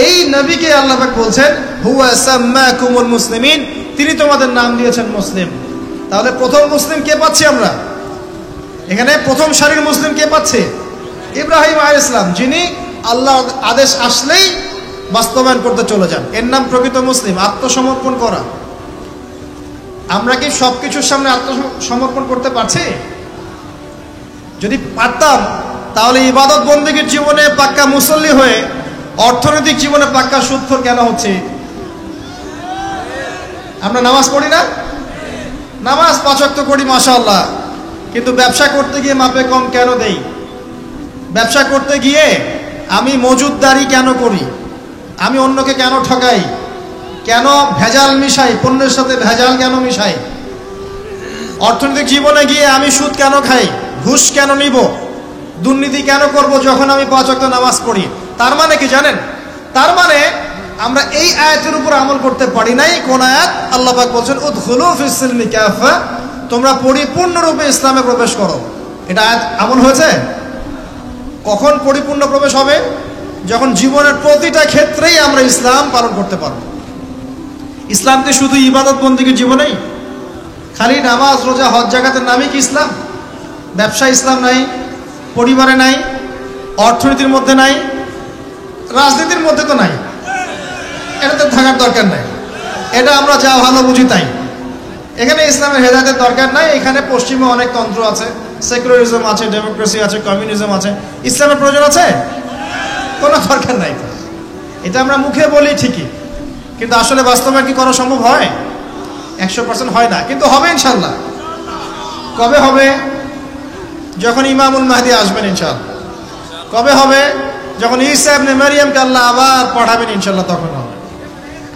এই নবীকে আল্লাহ পাক বলছেন হুয়া সাম্মাকুমুল মুসলিমিন, তিনি তোমাদের নাম দিয়েছেন মুসলিম। তাহলে প্রথম মুসলিম কে পাচ্ছি আমরা এখানে? প্রথম সারির মুসলিম কে পাচ্ছে? ইব্রাহিম আলাইহিস সালাম, যিনি আল্লাহর আদেশ আসলেই বাস্তবায়ন করতে চলে যান। এর নাম প্রকৃত মুসলিম, আত্মসমর্পণ করা। আমরা কি সবকিছুর সামনে আত্মসমর্পণ করতে পারছি? যদি পারতাম তাহলে ইবাদত বন্দেগীর জীবনে পাক্কা মুসল্লি হয়ে অর্থনৈতিক জীবনে পাক্কা সুদখোর কেন হচ্ছে? আমরা নামাজ পড়ি না? নামাজ 5 ওয়াক্ত করি মাশাআল্লাহ, কিন্তু ব্যবসা করতে গিয়ে মাপে কম কেন দেই? ব্যবসা করতে গিয়ে আমি মজুদদারি কেন করি? আমি অন্যকে কেন ঠকাই? কেন ভেজাল মিশাই? পণ্যের সাথে ভেজাল কেন মিশাই? অর্থনৈতিক জীবনে গিয়ে আমি সুদ কেন খাই? ঘুষ কেন নিব? দুর্নীতি কেন করব যখন আমি 5 ওয়াক্ত নামাজ পড়ি? তার মানে কি জানেন? তার মানে আমরা এই আয়াতের উপর আমল করতে পারি নাই। কোন আয়াত? আল্লাহ পাক বলছেন উদখুলু ফিস সিলমি কাফা, তোমরা পরিপূর্ণরূপে ইসলামে প্রবেশ করো। এটা আয়াত আমল হয়েছে? কখন পরিপূর্ণ প্রবেশ হবে? যখন জীবনের প্রতিটা ক্ষেত্রেই আমরা ইসলাম পালন করতে পারবো। ইসলাম কি শুধু ইবাদত বন্দেগীর জীবনেই? খালি নামাজ রোজা হজ জাকাতের নামই কি ইসলাম? ব্যবসা ইসলাম নাই, পরিবারে নাই, অর্থনীতির মধ্যে নাই, রাজনীতির মধ্যে তো নাই। এটাতে থাকার দরকার নাই, এটা আমরা যা ভালো বুঝি তাই। এখানে ইসলামের হেদায়েতের দরকার নাই। এখানে পশ্চিমে অনেক তন্ত্র আছে, সেকুলারিজম আছে, ডেমোক্রেসি আছে, কমিউনিজম আছে। ইসলামের প্রয়োজন আছে? কোনো দরকার নাই। এটা আমরা মুখে বলি ঠিকই, কিন্তু আসলে বাস্তবায়ন কি করা সম্ভব হয়? 100% হয় না, কিন্তু হবে ইনশাল্লাহ। কবে হবে? যখন ইমামুল মাহদি আসবেন ইনশাআল্লাহ। কবে হবে? যখন ঈসা ইবনে মারইয়ামকে আল্লাহ আবার পাঠাবেন ইনশাআল্লাহ, তখন হবে।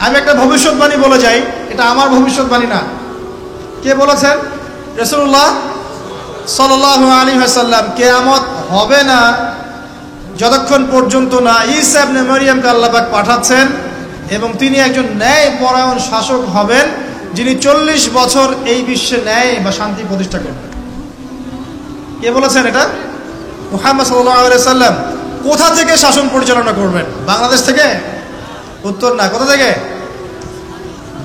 আমি একটা ভবিষ্যৎবাণী বলে যাই, এটা আমার ভবিষ্যৎবাণী না। কে বলেছেন? রাসূলুল্লাহ সাল্লাল্লাহু আলাইহি ওয়াসাল্লাম। কিয়ামত হবে না যতক্ষণ পর্যন্ত না ঈসা ইবনে মারইয়ামকে আল্লাহ পাক পাঠাচ্ছেন এবং তিনি একজন ন্যায়পরায়ণ শাসক হবেন, যিনি 40 বছর এই বিশ্বে ন্যায় বা শান্তি প্রতিষ্ঠা করবেন। কে বলেছেন এটা? মুহাম্মদ সাল্লাল্লাহু আলাইহি ওয়াসাল্লাম। কোথা থেকে শাসন পরিচালনা করবেন? বাংলাদেশ থেকে? উত্তর না। কোথা থেকে?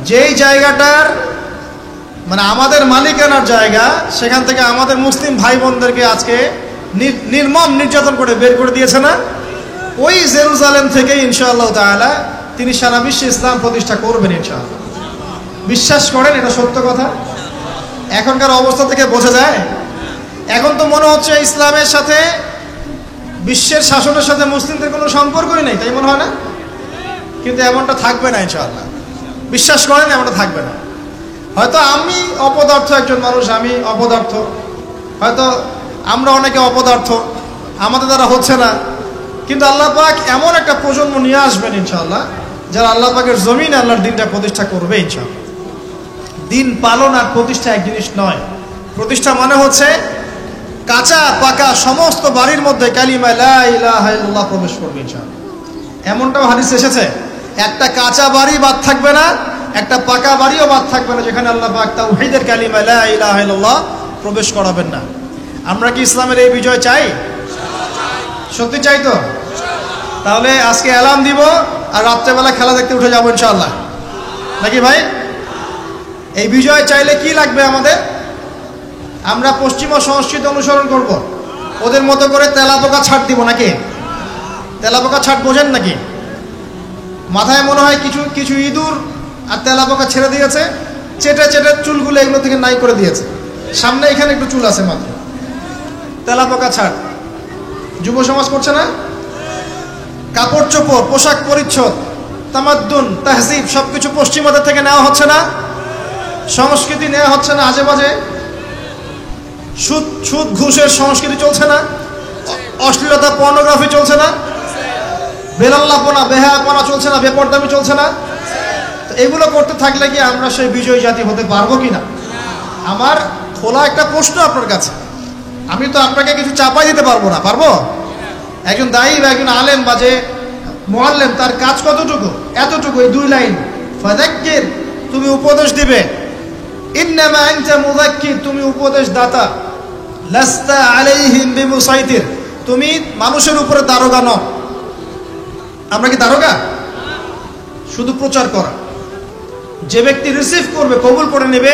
যেই জায়গাটার মানে আমাদের মালিকানার জায়গা, সেখান থেকে আমাদের মুসলিম ভাই বোনদেরকে আজকে নির্মম নির্যাতন করে বের করে দিয়েছে না? ওই জেরুজালেম থেকে ইনশাআল্লাহ তাআলা তিনি সারা বিশ্বে ইসলাম প্রতিষ্ঠা করবেন ইনশাআল্লাহ। বিশ্বাস করেন? এটা সত্য কথা। এখনকার অবস্থা থেকে বোঝা যায়। এখন তো মনে হচ্ছে ইসলামের সাথে বিশ্বের শাসনের সাথে মুসলিমদের কোনো সম্পর্কই নেই, তাই মনে হয় না? কিন্তু এমনটা থাকবে না ইনশাআল্লাহ। বিশ্বাস করেন, এমনটা থাকবে না। হয়তো আমি অপদার্থ একজন মানুষ, আমি অপদার্থ, হয়তো আমরা অনেকে অপদার্থ, আমাদের দ্বারা হচ্ছে না, কিন্তু আল্লাহ পাক এমন একটা প্রজন্ম নিয়ে আসবেন ইনশাআল্লাহ, যারা আল্লাহ পাকের জমিনে আল্লাহর দিনটা প্রতিষ্ঠা করবে ইনশাআল্লাহ। দিন পালন আর প্রতিষ্ঠা এক জিনিস নয়। প্রতিষ্ঠা মানে হচ্ছে কাঁচা পাকা সমস্ত বাড়ির মধ্যে কালিমা লা ইলাহা ইল্লাল্লাহ প্রবেশ করবে ইনশাআল্লাহ। এমনটাও হাদিস এসেছে, একটা কাঁচা বাড়ি বাদ থাকবে না, একটা পাকা বাড়িও বাদ থাকবে না যেখানে আল্লাহ পাক তাওহীদের কালিমা লা ইলাহা ইল্লাল্লাহ প্রবেশ করাবেন না। আমরা কি ইসলামের এই বিজয় চাই? সত্যি চাই তো? তাহলে আজকে অ্যালার্ম দিব আর রাত্রেবেলা খেলা দেখতে উঠে যাবো ইনশাআল্লাহ, নাকি ভাই? এই বিজয় চাইলে কি লাগবে আমাদের? আমরা পশ্চিমা সংস্কৃতি অনুসরণ করব, ওদের মতো করে তেলাপোকা ছাড় দিব নাকি? তেলাপোকা ছাড় বোঝেন নাকি? মাথায় মনে হয় কিছু কিছু ইঁদুর আর তেলাপোকা ছেড়ে দিয়েছে, চেটে চেটে চুলগুলো এগুলো থেকে নাই করে দিয়েছে, সামনে এখানে একটু চুল আছে মাত্র। তেলাপোকা ছাড় যুব সমাজ করছে না? কাপড় চোপড়, পোশাক পরিচ্ছদ, তামাদ্দুন, তাহজিব সবকিছু পশ্চিমাদের থেকে নেওয়া হচ্ছে না? সংস্কৃতি নেওয়া হচ্ছে না আজে বাজে? সুদ সুদ ঘুষের সংস্কৃতি চলছে না? অশ্লীলতা পর্নোগ্রাফি চলছে না? বেলাল্লাপনা বেহায়াপনা চলছে না? বেপরদামি চলছে না? তো এগুলো করতে থাকলে কি আমরা সেই বিজয়ী জাতি হতে পারবো কিনা? আমার খোলা একটা প্রশ্ন আপনার কাছে। আমি তো আপনাকে কিছু চাপাই দিতে পারবো না, পারবো? একজন দায়ী বা একজন আলেম বা যে মুআল্লিম, তার কাজ কতটুকু? এতটুকু, এই 2 লাইন, ফাযাক্কির, তুমি উপদেশ দিবে। ইন্নামা আনতা মুযাক্কির, তুমি উপদেশ দাতা। লাস্তা আলাইহিম বিমুসাইতির, তুমি মানুষের উপরে দারোগা নও। আমরা কি দারোগা? শুধু প্রচার করা। যে ব্যক্তি রিসিভ করবে, কবুল করে নেবে,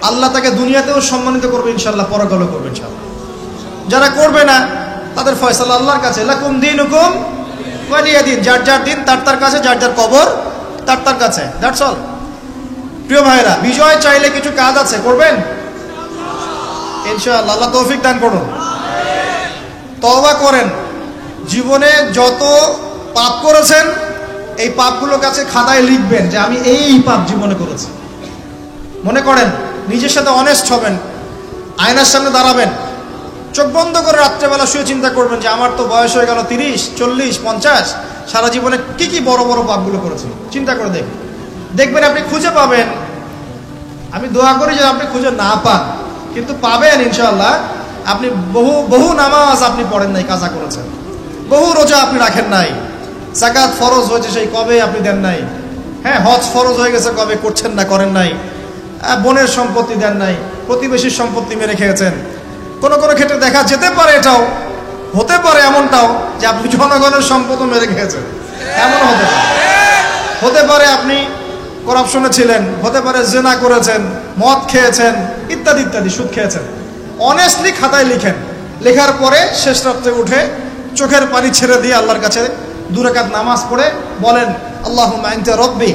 আল্লাহ তাকে দুনিয়াতেও সম্মানিত করবে ইনশাআল্লাহ, পরকালেও করবে ইনশাআল্লাহ। যারা করবে না তাদের ফয়সালা আল্লাহর কাছে। লাকুম দীনুকুম ওয়ালিয়া দিন, যার যার দিন তার তার কাছে, যার যার কবর তার তার কাছে। That's all. প্রিয় ভাইরা, বিজয় চাইলে কিছু কাজ আছে, করবেন ইনশাআল্লাহ। আল্লাহ তৌফিক দান করুন। তওবা করেন। জীবনে যত পাপ করেছেন এই পাপগুলোর কাছে খাতায় লিখবেন যে আমি এই পাপ জীবনে করেছি। মনে করেন, নিজের সাথে অনেস্ট হবেন, আয়নার সামনে দাঁড়াবেন, চোখ বন্ধ করে রাত্রেবেলা শুয়ে চিন্তা করবেন যে আমার তো বয়স হয়ে গেল 30, 40, 50, সারা জীবনে কি কি বড় বড় পাপগুলো করেছি। চিন্তা করে দেখবেন আপনি খুঁজে পাবেন। আমি দোয়া করি যে আপনি খুঁজে না পান, কিন্তু পাবেন ইনশাআল্লাহ। আপনি বহু নামাজ আপনি পড়েন নাই, কাজা করেছেন। বহু রোজা আপনি রাখেন নাই। যাকাত ফরজ হয়েছে সেই কবে আপনি দেন নাই। হ্যাঁ, হজ ফরজ হয়ে গেছে কবে, করছেন না, করেন নাই। বোনের সম্পত্তি দেন নাই, প্রতিবেশীর সম্পত্তি মেরে খেয়েছেন। কোনো কোনো ক্ষেত্রে দেখা যেতে পারে, এটাও হতে পারে এমনটাও যে আপনি জনগণের সম্পদও মেরে খেয়েছেন, এমন হতে পারে আপনি করাপশনে ছিলেন, হতে পারে জেনা করেছেন, মদ খেয়েছেন, ইত্যাদি ইত্যাদি, সুদ খেয়েছেন। অনেস্টলি খাতায় লিখেন। লেখার পরে শেষ রাত্রে উঠে চোখের পানি ছেড়ে দিয়ে আল্লাহর কাছে 2 রাকাত নামাজ পড়ে বলেন, আল্লাহুম্মা আনতা রাব্বি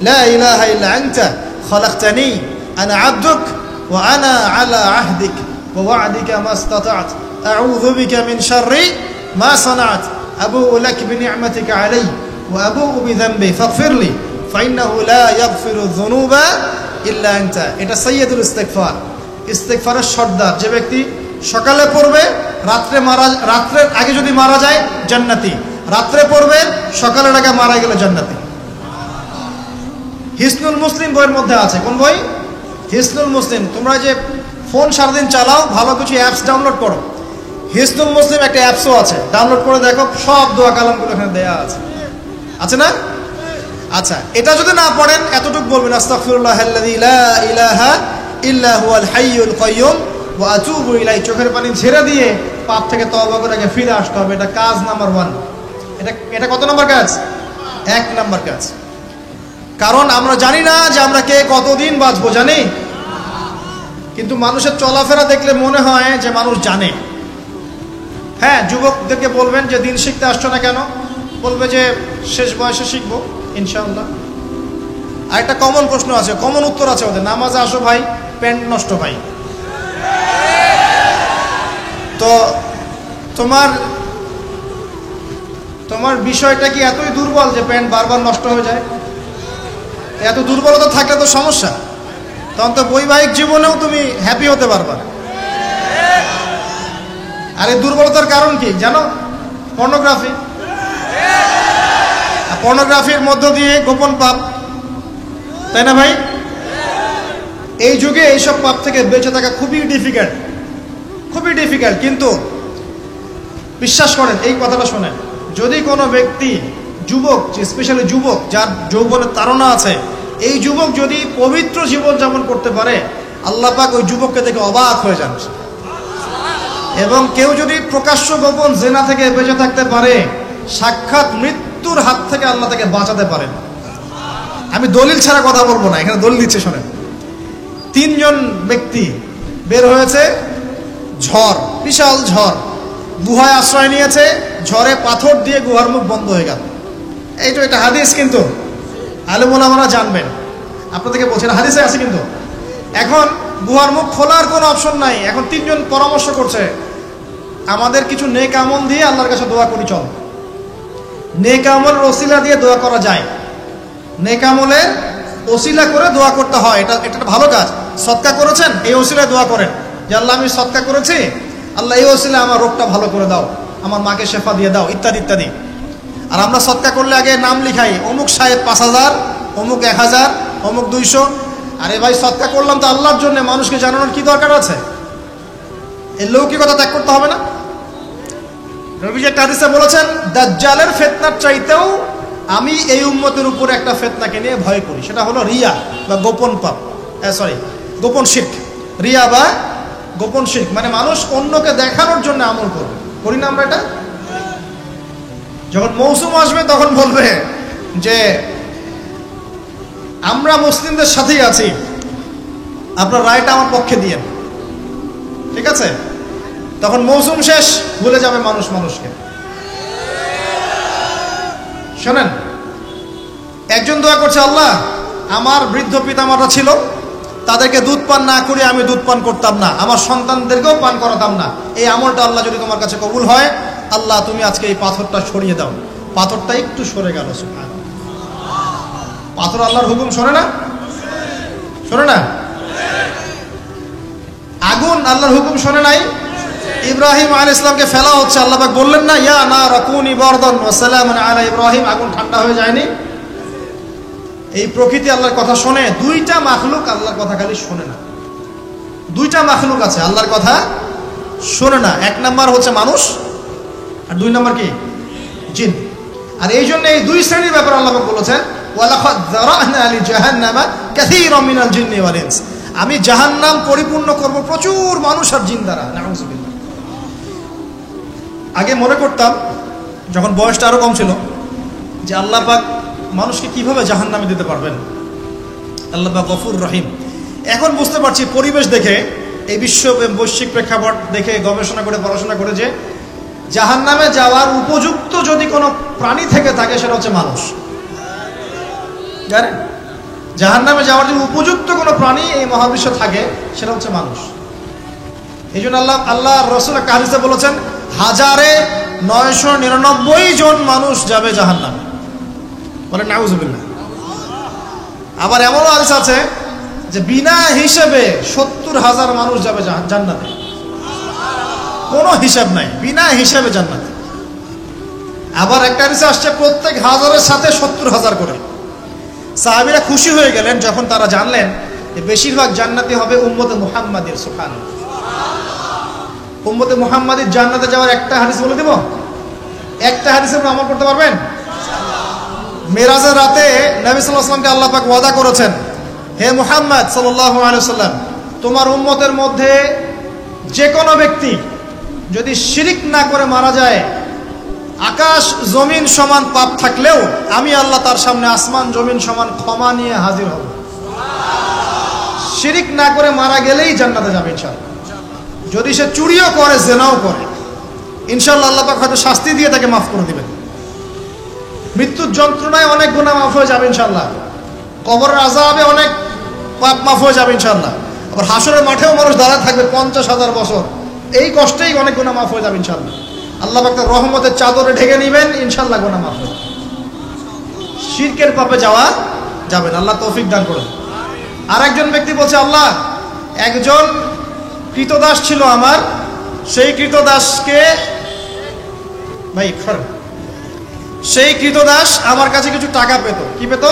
লা ইলাহা ইল্লা আনতা খালাকতানি আনা আবদুক ওয়া আনা আলা আহদিক ওয়া ওয়া'দিকা মাস্তাতা'ত আউযু বিকা মিন শাররি মা সানা'ত আবুউ লাক বিনি'মাতিকা আলাইয়া ওয়া আবুউ বিযানবি ফাগফিরলি ফাইন্নাহু লা ইয়াগফিরু যুনুবা ইল্লা আনতা। এটা সাইয়্যিদুল ইস্তিগফার, ইস্তিগফারের সর্দার। যে ব্যক্তি সকালে পড়বে, রাত্রের আগে যদি মারা যায় জান্নাতি, রাত্রে পড়বে সকালের আগে মারা গেলে জান্নাতি। হিসনুল মুসলিম বইয়ের মধ্যে আছে। কোন বই? হিসনুল মুসলিম। তোমরা যে ফোন সারাদিন চালাও, ভালো কিছু অ্যাপস ডাউনলোড করো। হিসনুল মুসলিম একটা অ্যাপসও আছে, ডাউনলোড করে দেখো, সব দোয়া কালামগুলো এখানে দেয়া আছে না? আচ্ছা, এটা যদি না পড়েন এতটুকু বলবেন, আস্তাগফিরুল্লাহাল্লাযী লা ইলাহা ইল্লা হুয়াল হাইয়ুল কাইয়্যুম ওয়া আতুবু ইলাইহি। চোখের পানি ছেড়ে দিয়ে পাপ থেকে তওবা করে ফিরে আসতে হবে। এটা কাজ নাম্বার 1। এটা কত নম্বর কাজ? 1 নম্বর কাজ। কারণ আমরা জানি না যে আমরা কে কতদিন বাঁচবো, জানি? কিন্তু মানুষের চলাফেরা দেখলে মনে হয় যে মানুষ জানে। হ্যাঁ, যুবকদেরকে বলবেন যে দিন শিখতে আসছো না কেন? বলবে যে শেষ বয়সে শিখবো ইনশাআল্লাহ। আর একটা কমন প্রশ্ন আছে, কমন উত্তর আছে ওদের, নামাজে আসো ভাই, প্যান্ট নষ্ট ভাই। তো তোমার বিষয়টা কি এতই দুর্বল যে প্যান্ট বারবার নষ্ট হয়ে যায়? এত দুর্বলতা থাকলে তো সমস্যা। তখন তো বৈবাহিক জীবনেও তুমি হ্যাপি হতে পারবা। আর এই দুর্বলতার কারণ কি জানো? পর্নোগ্রাফি। পর্নোগ্রাফির মধ্য দিয়ে গোপন পাপ, তাই না ভাই? এই যুগে এইসব পাপ থেকে বেঁচে থাকা খুবই ডিফিকাল্ট, খুবই ডিফিকাল্ট। কিন্তু বিশ্বাস করেন, এই কথাটা শোনেন, যদি কোনো ব্যক্তি, যুবক, স্পেশালি যুবক যার যৌবনের তাড়না আছে, এই যুবক যদি পবিত্র জীবন যাপন করতে পারে, আল্লাহ পাক ওই যুবককে দেখে অবাক হয়ে যান। এবং কেউ যদি প্রকাশ্য গোপন জেনা থেকে বেঁচে থাকতে পারে, সাক্ষাৎ মৃত্যুর হাত থেকে আল্লাহ তাকে বাঁচাতে পারেন। আমি দলিল ছাড়া কথা বলবো না, এখানে দলিল দিচ্ছে শোনেন। 3 জন ব্যক্তি বের হয়েছে, ঝড়, বিশাল ঝড়, গুহায় আশ্রয় নিয়েছে, ঝড়ে পাথর দিয়ে গুহার মুখ বন্ধ হয়ে গেল। এই তো এটা হাদিস, কিন্তু আলেম ওলামারা জানবেন, আপনাদেরকে বলছেন হাদিসে আছে। কিন্তু এখন গুহার মুখ খোলার কোনো অপশন নাই। এখন 3 জন পরামর্শ করছে, আমাদের কিছু নেক আমল দিয়ে আল্লাহর কাছে দোয়া করি, চল। নেক আমলের ওসিলা দিয়ে দোয়া করা যায়, নেক আমলের ওসিলা করে দোয়া করতে হয়। এটা একটা ভালো কাজ। সদকা করেছেন, এই ওসিলায় দোয়া করেন যে আল্লাহ আমি সদকা করেছি, আল্লাহ এই ওসিলায় আমার রোগটা ভালো করে দাও, আমার মাকে শেফা দিয়ে দাও, ইত্যাদি ইত্যাদি। আর আমরা সদকা করলে আগে নাম লিখাই, অমুক সাহেব 5000, অমুক 1000, অমুক 200। আরে ভাই সদকা করলাম তো আল্লাহর জন্য, মানুষকে জানানোর কি দরকার আছে? এই লৌকিকতা ত্যাগ করতে হবে না? নবীজি একটা হাদিসে বলেছেন, দাজ্জালের ফিতনার চাইতেও আমি এই উম্মতের উপরে একটা ফিতনাকে নিয়ে ভয় করি, সেটা হলো রিয়া বা গোপন পাপ, গোপন শিরক। রিয়া বা গোপন শিরক মানে মানুষ অন্যকে দেখানোর জন্য আমল করবে, করি না আমরা এটা? যখন মৌসুম আসবে তখন বলবে যে আমরা মুসলিমদের সাথেই আছি, আপনার রায়টা আমার পক্ষে দিয়েন, ঠিক আছে? তখন মৌসুম শেষ, ভুলে যাবে মানুষ মানুষকে। শোনেন, একজন দোয়া করছে, আল্লাহ আমার বৃদ্ধ পিতামাতা ছিল, তাদেরকে দুধ পান না করে আমি দুধ পান করতাম না, আমার সন্তানদেরকেও পান করাতাম না, এই আমলটা আল্লাহ যদি তোমার কাছে কবুল হয়, আল্লাহ তুমি আজকে এই পাথরটা সরিয়ে দাও। পাথরটা একটু সরে গেল। সুবহানাল্লাহ। পাথর আল্লাহর হুকুম শোনে না? শোনে না? আগুন আল্লাহর হুকুম শোনে নাই? ইব্রাহিম আলাইহিস সালামকে ফেলা হচ্ছে, আল্লাহ পাক বললেন না, ইয়া নারু কুনি বারদান ওয়া সালামান আলা ইব্রাহিম, আগুন ঠান্ডা হয়ে যায়নি? এই প্রকৃতি আল্লাহর কথা শোনে। দুইটা মাখলুক আল্লাহর কথা খালি শোনে না। দুইটা মাখলুক আছে আল্লাহর কথা শোনে না। এক নাম্বার হচ্ছে মানুষ, আর দুই নাম্বার কি? জিন। আর এই জন্য এই দুই শ্রেণীর ব্যাপারে আল্লাহ পাক বলেছেন, ওয়ালাকাদ যারানা লিজাহান্নামা কাসীরাম মিনাল জিন্নি ওয়াল ইনস, আমি জাহান্নাম পরিপূর্ণ করব প্রচুর মানুষ আর জিন দ্বারা। নাউযুবিল্লাহ। আগে মনে করতাম, যখন বয়সটা আরো কম ছিল, যে আল্লাহ পাক মানুষকে কিভাবে জাহান্নামে দিতে পারবেন, আল্লাহ পাক গফুর রহিম। এখন বুঝতে পারছি, পরিবেশ দেখে, এই বৈশ্বিক প্রেক্ষাপট দেখে, গবেষণা করে, পড়াশোনা করে, যে জাহান্নামে যাওয়ার উপযুক্ত যদি কোনো প্রাণী থেকে থাকে সেটা হচ্ছে মানুষ। জানেন, জাহান্নামে যাওয়ার যদি উপযুক্ত কোনো প্রাণী এই মহাবিশ্বে থাকে সেটা হচ্ছে মানুষ। এই জন্য আল্লাহ রসুল একটা হাদিসে বলেছেন, 1999 জন মানুষ যাবে জাহান্নামে। বলে নাউযুবিল্লাহ। আবার এমনও হাদিস আছে যে বিনা হিসেবে 70,000 মানুষ যাবে জান্নাতে। কোনো হিসাব নাই, বিনা হিসাবে জান্নাতে। আবার একটা হাদিসে আসছে প্রত্যেক হাজারের সাথে 70,000 করে। সাহাবীরা খুশি হয়ে গেলেন যখন তারা জানলেন যে বেশিরভাগ জান্নাতি হবে উম্মতে মুহাম্মাদের। সুবহানাল্লাহ। উম্মতে মুহাম্মাদের জান্নাতে যাওয়ার একটা হাদিস বলে দেব, একটা হাদিসের উপর আমল করতে পারবেন? মেরাজের রাতে নবী সাল্লাল্লাহু আলাইহি ওয়াসাল্লামকে আল্লাহ পাক ওয়াদা করেছেন, হে মুহাম্মদ সাল্লাল্লাহু আলাইহি ওয়াসাল্লাম, তোমার উম্মতের মধ্যে যে কোনো ব্যক্তি যদি শিরিক না করে মারা যায়, আকাশ জমিন সমান পাপ থাকলেও আমি আল্লাহ তার সামনে আসমান জমিন সমান ক্ষমা নিয়ে হাজির হব। শিরিক না করে মারা গেলেই জান্নাতে যাবে ইনশাআল্লাহ। যদি সে চুরিও করে, জেনাও করে, ইনশাআল্লাহ আল্লাহ পাক হয়তো শাস্তি দিয়ে তাকে মাফ করে দিবেন। মৃত্যুর যন্ত্রণায় অনেক গুনাহ মাফ হয়ে যাবে ইনশাআল্লাহ। কবরের আযাবে অনেক পাপ মাফ হয়ে যাবে ইনশাআল্লাহ। আবার হাসরের মাঠেও মানুষ দাঁড়ায় থাকবে 50,000 বছর, এই কষ্টেই অনেক গুনাহ মাফ হয়ে যাবে ইনশাআল্লাহ। আল্লাহ পাক তার রহমতের চাদরে ঢেকে নেবেন, ইনশাআল্লাহ গুনাহ মাফ হবে। শিরকের পাপে যাওয়া যাবে না, আল্লাহ তৌফিক দান করুন। আর একজন ব্যক্তি বলছে, আল্লাহ একজন কৃতদাস ছিল আমার, সেই কৃতদাসকে সেই কৃতদাস আমার কাছে কিছু টাকা পেত। কি পেত?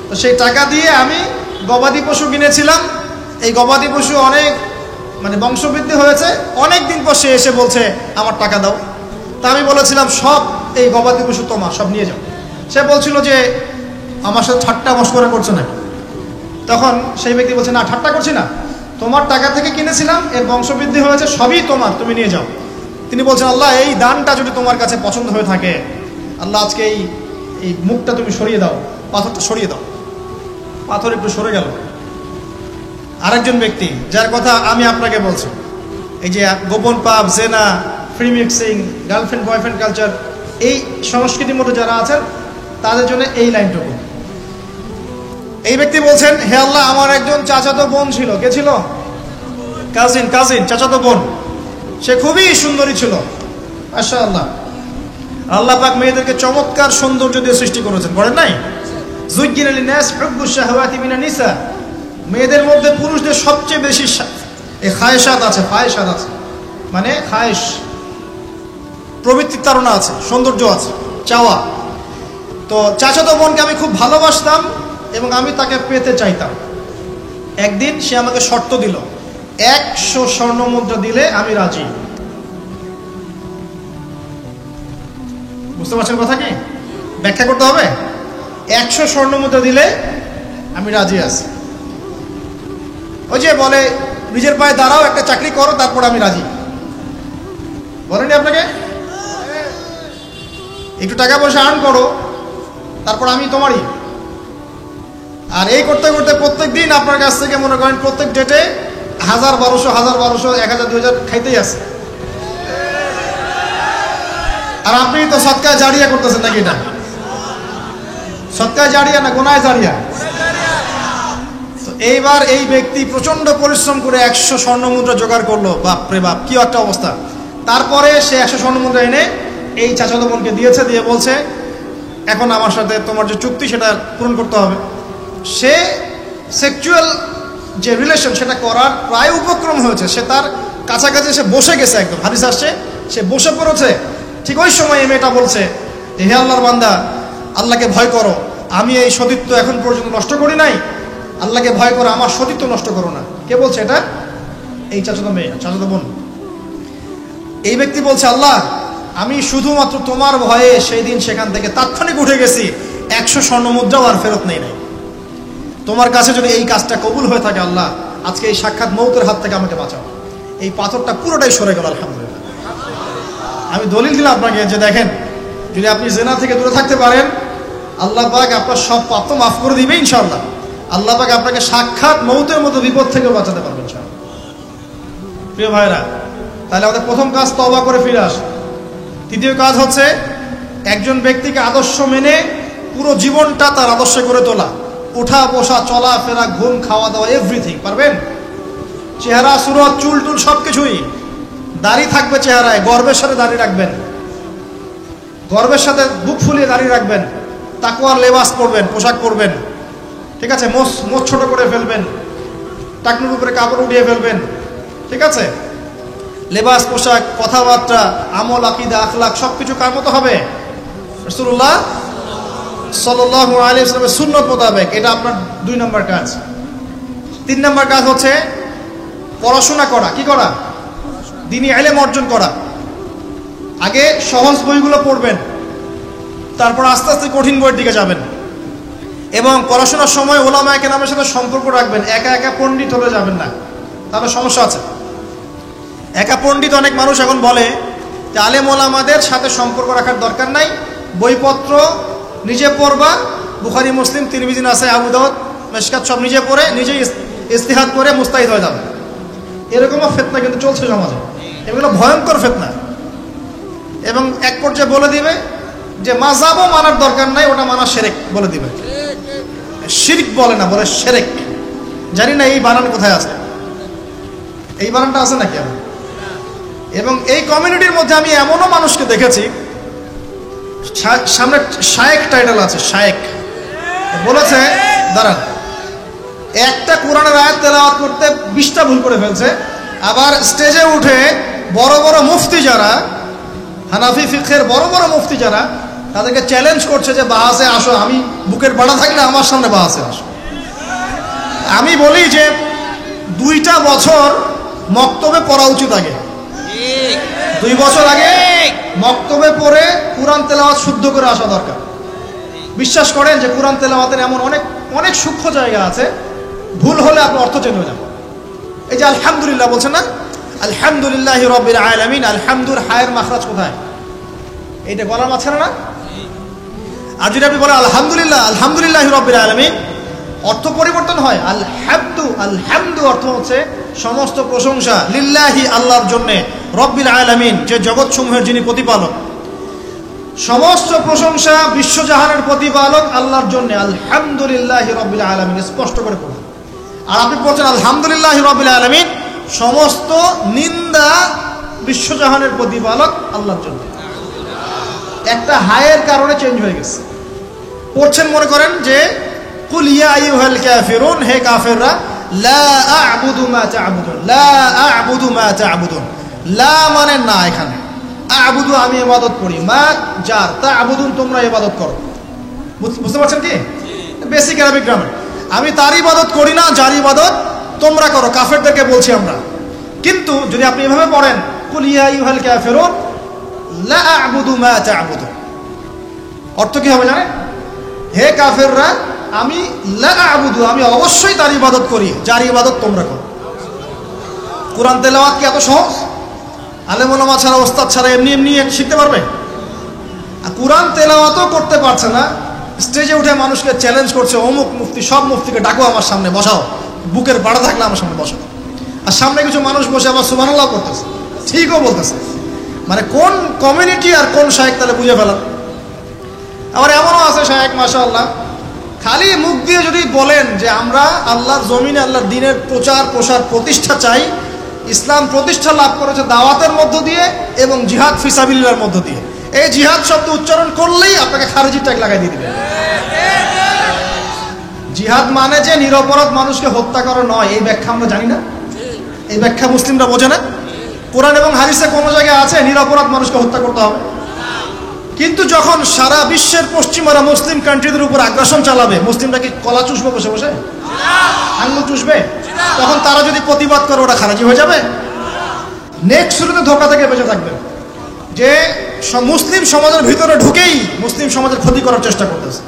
তো সেই টাকা দিয়ে আমি গবাদি পশু কিনেছিলাম। এই গবাদি পশু অনেক বংশবৃদ্ধি হয়েছে। অনেক দিন পর সে এসে বলছে আমার টাকা দাও। তা আমি বলেছিলাম সব এই গবাদি পশু তোমার, সব নিয়ে যাও। সে বলছিল যে আমার সাথে ঠাট্টা মশকরা করছে না। তখন সেই ব্যক্তি বলছে, না ঠাট্টা করছি না, তোমার টাকা থেকে কিনেছিলাম, এর বংশবৃদ্ধি হয়েছে, সবই তোমার, তুমি নিয়ে যাও। তিনি বলছেন, আল্লাহ এই দানটা যদি তোমার কাছে পছন্দ হয়ে থাকে, আল্লাহ আজকে এই মুখটা তুমি সরিয়ে দাও, পাথরটা সরিয়ে দাও। পাথর একটু সরে গেল। আরেকজন ব্যক্তি যার কথা আমি আপনাকে বলছি, এই যে গোপন পাপ, জেনা, free mixing, girlfriend boyfriend culture, এই সংস্কৃতির মধ্যে যারা আছেন তাদের জন্য এই লাইনটুকু। এই ব্যক্তি বলছেন, হে আল্লাহ আমার একজন চাচাতো বোন ছিল। কে ছিল? কাজিন, চাচাতো বোন। সে খুবই সুন্দরী ছিল, মাশাআল্লাহ। আল্লাহ পাক মেয়েদেরকে চমৎকার সৌন্দর্য দিয়ে সৃষ্টি করেছেন, করেন নাই? যুজ্জিনা লিন-নাস হুব্বুশ শাহাওয়াতি মিনান নিসা, মেয়েদের মধ্যে পুরুষদের সবচেয়ে বেশি খায়েশাত আছে, মানে খায়েশ, প্রবৃত্তির তাড়না আছে, সৌন্দর্য আছে, চাওয়া। তো চাচাতো বোনকে আমি খুব ভালোবাসতাম, এবং আমি তাকে পেতে চাইতাম। একদিন সে আমাকে শর্ত দিল, 100 স্বর্ণ মুদ্রা দিলে আমি রাজি। বুঝতে পারছেন কথা কি? ব্যাখ্যা করতে হবে। 100 স্বর্ণ মুদ্রা দিলে আমি রাজি আছি। ওই যে বলে নিজের পায়ে দাঁড়াও, একটা চাকরি করো, তারপর আমি রাজি। বলেনি আপনাকে? একটু টাকা পয়সা আর্ন করো, তারপর আমি তোমারই। আর এই করতে করতে প্রত্যেক দিন আপনার কাছ থেকে মনে করেন প্রত্যেক ডেটে 1000, 1200, 1000, 2000 খাইতেই আছে। আর আপনি তো সৎকায় জারিয়া করতেছেন নাকি? এটা সৎকায় জারিয়া না গোনায় জারিয়া? তো এইবার এই ব্যক্তি প্রচন্ড পরিশ্রম করে 100 স্বর্ণ মুদ্রা জোগাড় করলো। বাপরে বাপ, কি একটা অবস্থা! তারপরে সে 100 স্বর্ণ মুদ্রা এনে এই চাচাতো বোনকে দিয়েছে, দিয়ে বলছে এখন আমার সাথে তোমার যে চুক্তি সেটা পূরণ করতে হবে। সে সেক্সুয়াল যে রিলেশন সেটা করার প্রায় উপক্রম হয়েছে, সে তার কাছাকাছি সে বসে গেছে, একদম হাদিস আসছে সে বসে পড়েছে। ঠিক ওই সময় এই মেয়েটা বলছে যে হে আল্লাহর বান্দা, আল্লাহকে ভয় করো, আমি এই সতীত্ব এখন পর্যন্ত নষ্ট করি নাই, আল্লাহকে ভয় করো, আমার সতীত্ব নষ্ট করো না। কে বলছে এটা? এই চাচাতো মেয়ে, চাচাতো বোন। এই ব্যক্তি বলছে আল্লাহ, আমি শুধুমাত্র তোমার ভয়ে সেই দিন সেখান থেকে তাৎক্ষণিক উঠে গেছি, 100 স্বর্ণ মুদ্রাও আর ফেরত নেই নাই। তোমার কাছে যদি এই কাজটা কবুল হয়ে থাকে আল্লাহ, আজকে এই সাক্ষাৎ মৌতের হাত থেকে আমাকে বাঁচাও। এই পাথরটা পুরোটাই সরে গেল আলহামদুলিল্লাহ। আমি দলিল দিলাম আপনাকে যে দেখেন, যদি আপনি জেনা থেকে দূরে থাকতে পারেন, আল্লাহ পাক আপনার সব পাপ তো মাফ করে দিবে ইনশাআল্লাহ। আল্লাহ পাক আপনাকে সাক্ষাৎ মৌতের মতো বিপদ থেকে বাঁচাতে পারবেন ইনশাআল্লাহ। প্রিয় ভাইরা, তাহলে আমাদের প্রথম কাজ তওবা করে ফিরে আসা। দ্বিতীয় কাজ হচ্ছে একজন ব্যক্তিকে আদর্শ মেনে পুরো জীবনটা তার আদর্শে করে তোলা। উঠা বসা, চলা ফেরা, ঘুম, খাওয়া দাওয়া, এভরিথিং পারবেন। চেহারা, সুরত, চুল টুল সবকিছুই। দাড়ি থাকবে চেহারায়, গর্বের সাথে দাড়ি রাখবেন, গর্বের সাথে বুক ফুলিয়ে দাড়ি রাখবেন। তাকওয়ার লেবাস পরবেন, পোশাক পরবেন, ঠিক আছে। মোচ ছোট করে ফেলবেন, টাকনুর উপরে কাপড় উঠিয়ে ফেলবেন, ঠিক আছে। লেবাস, পোশাক, কথাবার্তা, আমল, আকীদা, আখলাক সবকিছু কার মতো হবে? রাসূলুল্লাহ সাল্লাল্লাহু আলাইহি ওয়াসাল্লামের সুন্নাত মোতাবেক। এটা আপনার 2 নম্বর কাজ। 3 নম্বর কাজ হচ্ছে পড়াশোনা করা। কি করা? দ্বীনি ইলম অর্জন করা। আগে সহজ বইগুলো পড়বেন, তারপর আস্তে আস্তে কঠিন বইয়ের দিকে যাবেন। এবং পড়াশোনার সময় উলামায়ে কেরামের সাথে সম্পর্ক রাখবেন। একা একা পণ্ডিত হলে যাবেন না, তাহলে সমস্যা আছে। একা পণ্ডিত অনেক মানুষ এখন বলে যে আলেম ওলামাদের সাথে সম্পর্ক রাখার দরকার নাই, বইপত্র নিজে পড়বা, বুখারী, মুসলিম, তিরমিজি, নাসাই, আবু দাউদ, মিশকাত সব নিজে পড়ে নিজেই ইজতিহাদ করে মুস্তাহিদ হয়ে যাবে। এরকমও ফিতনা কিন্তু চলছে সমাজে। এগুলো ভয়ঙ্কর ফিতনা। এবং এক পর্যায়ে বলে দিবে যে মাযহাবও মানার দরকার নাই, ওটা মানা শিরক বলে দিবে। শিরক বলে না, বলে শিরক। জানি না এই বানান কোথায় আছে, এই বানানটা আছে নাকি? এবং এই কমিউনিটির মধ্যে আমি এমনও মানুষকে দেখেছি, সামনে শায়েখ টাইটেল আছে, শায়েখ বলেছে দাঁড়ান, একটা কোরআনের আয়াত তেলাওয়াত করতে 20টা ভুল করে ফেলছে। আবার স্টেজে উঠে বড় বড় মুফতি যারা, হানাফি ফিকহের বড় বড় মুফতি যারা, তাদেরকে চ্যালেঞ্জ করছে যে বাহাসে আসো, আমি বুকের বাড়া থাকলে আমার সামনে বাহাসে আসো। আমি বলি যে 2টা বছর মক্তবে পড়া উচিত। আগে 2 বছর আগে মক্তবে পড়ে কোরআন তেলাওয়াত শুদ্ধ করে আসা দরকার। বিশ্বাস করেন যে কোরআন তেলাওয়াতের এমন অনেক অনেক সূক্ষ্ম জায়গা আছে, ভুল হলে আপনার অর্থ চেঞ্জ হয়ে যাবে। এই যে আলহামদুলিল্লাহ বলছেন না, আলহামদুলিল্লাহি রাব্বিল আলামিন, আলহামদুর হায়ের মাখরাজ কোথায়? এইটা গলার মাঝখানে না? আর যদি আপনি বলেন আলহামদুলিল্লাহ, আলহামদুলিল্লাহি রাব্বিল আলামিন, অর্থ পরিবর্তন হয়। আলহামদু, আলহামদু অর্থ হচ্ছে সমস্ত প্রশংসা লিল্লাহি, আল্লাহর জন্য, রব্বিল আলামিন, যে জগৎসমূহের যিনি প্রতিপালক। সমস্ত প্রশংসা বিশ্বজাহানের প্রতিপালক আল্লাহর জন্য, আলহামদুলিল্লাহি রাব্বিল আলামিন স্পষ্ট করে পড়ুন। আর আপনি বলছেন আলহামদুলিল্লাহি রাব্বিল আলামিন, সমস্ত নিন্দা বিশ্বজাহানের প্রতিপালক আল্লাহর জন্য। একটা হায়ের কারণে চেঞ্জ হয়ে গেছে। পড়ছেন মনে করেন যে কুল ইয়া আইয়ুহাল কাফিরুন, হে কাফেররা, লা আ'বুদু মা তা'বুদুন, লা আ'বুদু মা তা'বুদুন। লা মানে না, এখানে আ'বুদু আমি ইবাদত করি, মা জার, তা'বুদুন তোমরা ইবাদত করো। বুঝতে পারছেন কি? Basic Arabic grammar. আমি তার ইবাদত করি না যার ইবাদত তোমরা করো, কাফেরদেরকে বলছি আমরা। কিন্তু যদি আপনি এভাবে পড়েন, কুল ইয়া আইয়ুহাল কাফিরুন লা আ'বুদু মা তা'বুদুন, অর্থ কি হবে জানেন? হে কাফেররা, আমি লা আ'বুদু, আমি অবশ্যই তার ইবাদত করি যার ইবাদত তোমরা করো। কোরআন তেলাওয়াত কি এত সহজ? আলেম ওলামা ছাড়া, ওস্তাদ ছাড়া এমনি এমনি শিখতে পারবে? কোরআন তেলাওয়াতও করতে পারছে না, স্টেজে উঠে মানুষকে চ্যালেঞ্জ করছে, অমুক মুফতি, সব মুফতিকে ডাকো আমার সামনে বসাও, বুকের বাড়া থাকলে আমার সামনে বসাও। আর সামনে কিছু মানুষ বসে আবার সুবহানাল্লাহ করতেছে, ঠিকও বলতেছে। মানে কোন কমিউনিটি আর কোন শায়েখ তাহলে বুঝে ফেলার। আবার এমনও আছে শায়েখ মাশাআল্লাহ, খালি মুখ দিয়ে যদি বলেন যে আমরা আল্লাহর জমিনে আল্লাহর দ্বীনের প্রচার প্রসার প্রতিষ্ঠা চাই, ইসলাম প্রতিষ্ঠা লাভ করেছে দাওয়াতের মধ্য দিয়ে এবং জিহাদ ফিসাবিল্লাহর মধ্য দিয়ে, এই জিহাদ শব্দ উচ্চারণ করলেই আপনাকে খারিজি ট্যাগ লাগাই দিয়ে দিবে। জিহাদ মানে যে নিরপরাধ মানুষকে হত্যা করা নয়, এই ব্যাখ্যা আমরা জানি না, এই ব্যাখ্যা মুসলিমরা বোঝে না। কোরআন এবং হাদিসে কোনো জায়গায় আছে নিরপরাধ মানুষকে হত্যা করতে হবে? কিন্তু যখন সারা বিশ্বের পশ্চিমারা মুসলিম কান্ট্রিদের উপর আগ্রাসন চালাবে, মুসলিমরা কি কলা চুষবে বসে বসে? আঙ্গুল চুষবে? তখন তারা যদি প্রতিবাদ করে, ওটা খারাজি হয়ে যাবে। নেক্সট শুরুতে ধোকা থেকে বেঁচে থাকবে যে মুসলিম সমাজের ভিতরে ঢুকেই মুসলিম সমাজের ক্ষতি করার চেষ্টা করতেছে।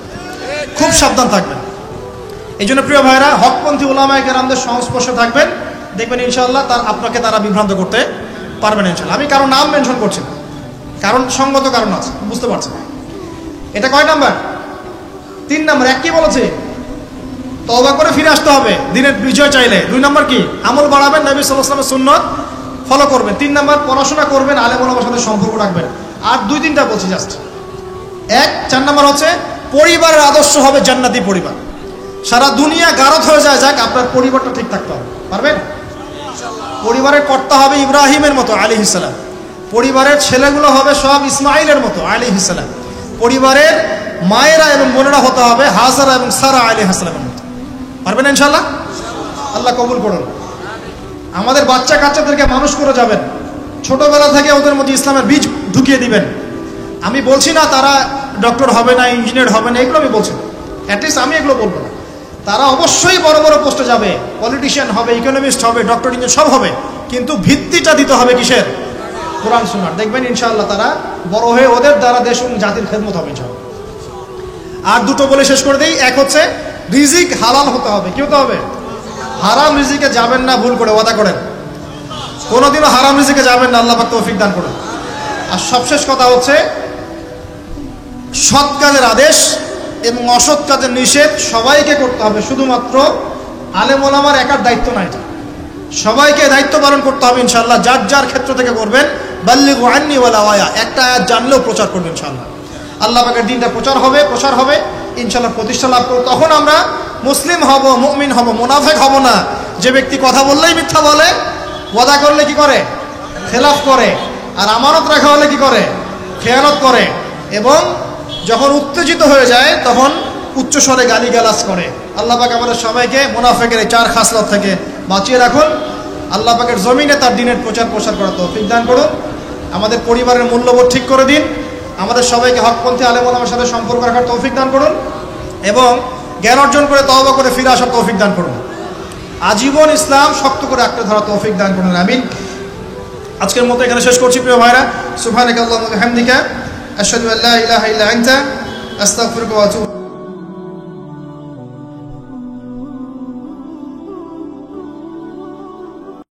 খুব সাবধান থাকবেন। এই জন্য প্রিয় ভাইরা, হকপন্থী উলামায়ে কেরামদের সংস্পর্শে থাকবেন, দেখবেন ইনশাআল্লাহ আপনাকে তারা বিভ্রান্ত করতে পারবেন ইনশাআল্লাহ। আমি কারো নাম মেনশন করছি না, কারণ সঙ্গত কারণ আছে, বুঝতে পারছেন। এটা কয় নাম্বার? 3 নাম্বার। এক কি বলেছে? তওবা করে ফিরে আসতে হবে দিনের বিজয় চাইলে। 2 নাম্বার কি? আমল বাড়াবেন, নবী সাল্লাল্লাহু আলাইহি ওয়াসাল্লামের সুন্নাত ফলো করবেন। 3 নাম্বার পড়াশোনা করবেন, আলেম ওলামার সাথে সম্পর্ক রাখবেন। আর 2-3টা বলছি জাস্ট। 4 নাম্বার হচ্ছে পরিবারের আদর্শ হবে জান্নাতি পরিবার। সারা দুনিয়া গারদ হয়ে যায়, যাক আপনার পরিবারটা ঠিক থাকতে হবে। পারবেন? পরিবারের কর্তা হবে ইব্রাহিমের মতো আলাইহিস সালাম, পরিবারের ছেলেগুলো হবে সব ইসমাইলের মতো আলাইহিস সালাম, পরিবারের মায়েরা এবং বোনেরা হতে হবে হাজারা এবং সারা আলাইহিস সালামের মতো। পারবেন ইনশাআল্লাহ? আল্লাহ কবুল করুন। আমাদের বাচ্চা কাচ্চাদেরকে মানুষ করে যাবেন, ছোটবেলা থেকে ওদের মধ্যে ইসলামের বীজ ঢুকিয়ে দিবেন। আমি বলছি না তারা ডক্টর হবে না, ইঞ্জিনিয়ার হবে না, এগুলো আমি বলছি না, অ্যাটলিস্ট আমি এগুলো বলবো না। তারা অবশ্যই বড় বড় পোস্টে যাবে, পলিটিশিয়ান হবে, ইকোনমিস্ট হবে, ডক্টর ইঞ্জিনিয়ার সব হবে, কিন্তু ভিত্তিটা দিতে হবে কিসের? কোরআন সুন্নাহর। দেখবেন ইনশাআল্লাহ তারা বড় হয়ে ওদের দ্বারা দেশ এবং জাতির খেদমত হবে ইনশাআল্লাহ। আর 2টো বলে শেষ করে দিই। এক হচ্ছে রিজিক হালাল হতে হবে। কি হতে হবে? হারাম রিজিকে যাবেন না, ভুল করে ওয়াদা করেন। কোনোদিনও হারাম রিজিকে যাবেন না, আল্লাহ পাক তৌফিক দান করুন। আর সবশেষ কথা হচ্ছে সৎ কাজের আদেশ এবং অসৎ কাজের নিষেধ সবাইকে করতে হবে, শুধুমাত্র আলেম ওলামার একার দায়িত্ব না, এটা সবাইকে দায়িত্ব পালন করতে হবে ইনশাআল্লাহ। যার যার ক্ষেত্র থেকে করবেন। বাল্লিগু আন্নি ওয়ালা ওয়ায়া, একটা আয়াত জানলেও প্রচার করবেন ইনশাআল্লাহ। আল্লাহ পাকের দ্বীনটা প্রচার হবে ইনশাআল্লাহ, প্রতিষ্ঠা লাভ করব। তখন আমরা মুসলিম হব, মুমিন হব, মুনাফিক হব না। যে ব্যক্তি কথা বললেই মিথ্যা বলে, ওয়াদা করলে কি করে? খেলাফ করে, আর আমানত রাখা হলে কি করে? খেয়ানত করে, এবং যখন উত্তেজিত হয়ে যায় তখন উচ্চস্বরে গালিগালাজ করে। আল্লাহ পাক আমাদের সবাইকে মুনাফিকের এই 4 খাসলত থেকে বাঁচিয়ে রাখুন। আল্লাহ পাকের জমিনে তার দ্বীনের প্রচার প্রসার করার তৌফিক দান করুন। আমাদের পরিবারের মূল্যবোধ ঠিক করে দিন। আমাদের সবাইকে হকপন্থী আলেম ওলামার সাথে সম্পর্ক রাখার তৌফিক দান করুন, এবং জ্ঞান অর্জন করে তওবা করে ফিরে আসার তৌফিক দান করুন। আজীবন ইসলাম শক্ত করে আঁকড়ে ধরার তৌফিক দান করুন, আমিন। আজকের মতো এখানে শেষ করছি প্রিয় ভাইরা। সুবহানাকাল্লাহুম্মা ওয়া বিহামদিকা আশহাদু আল্লা ইলাহা ইল্লা আনতা আস্তাগফিরুকা ওয়া আতুবু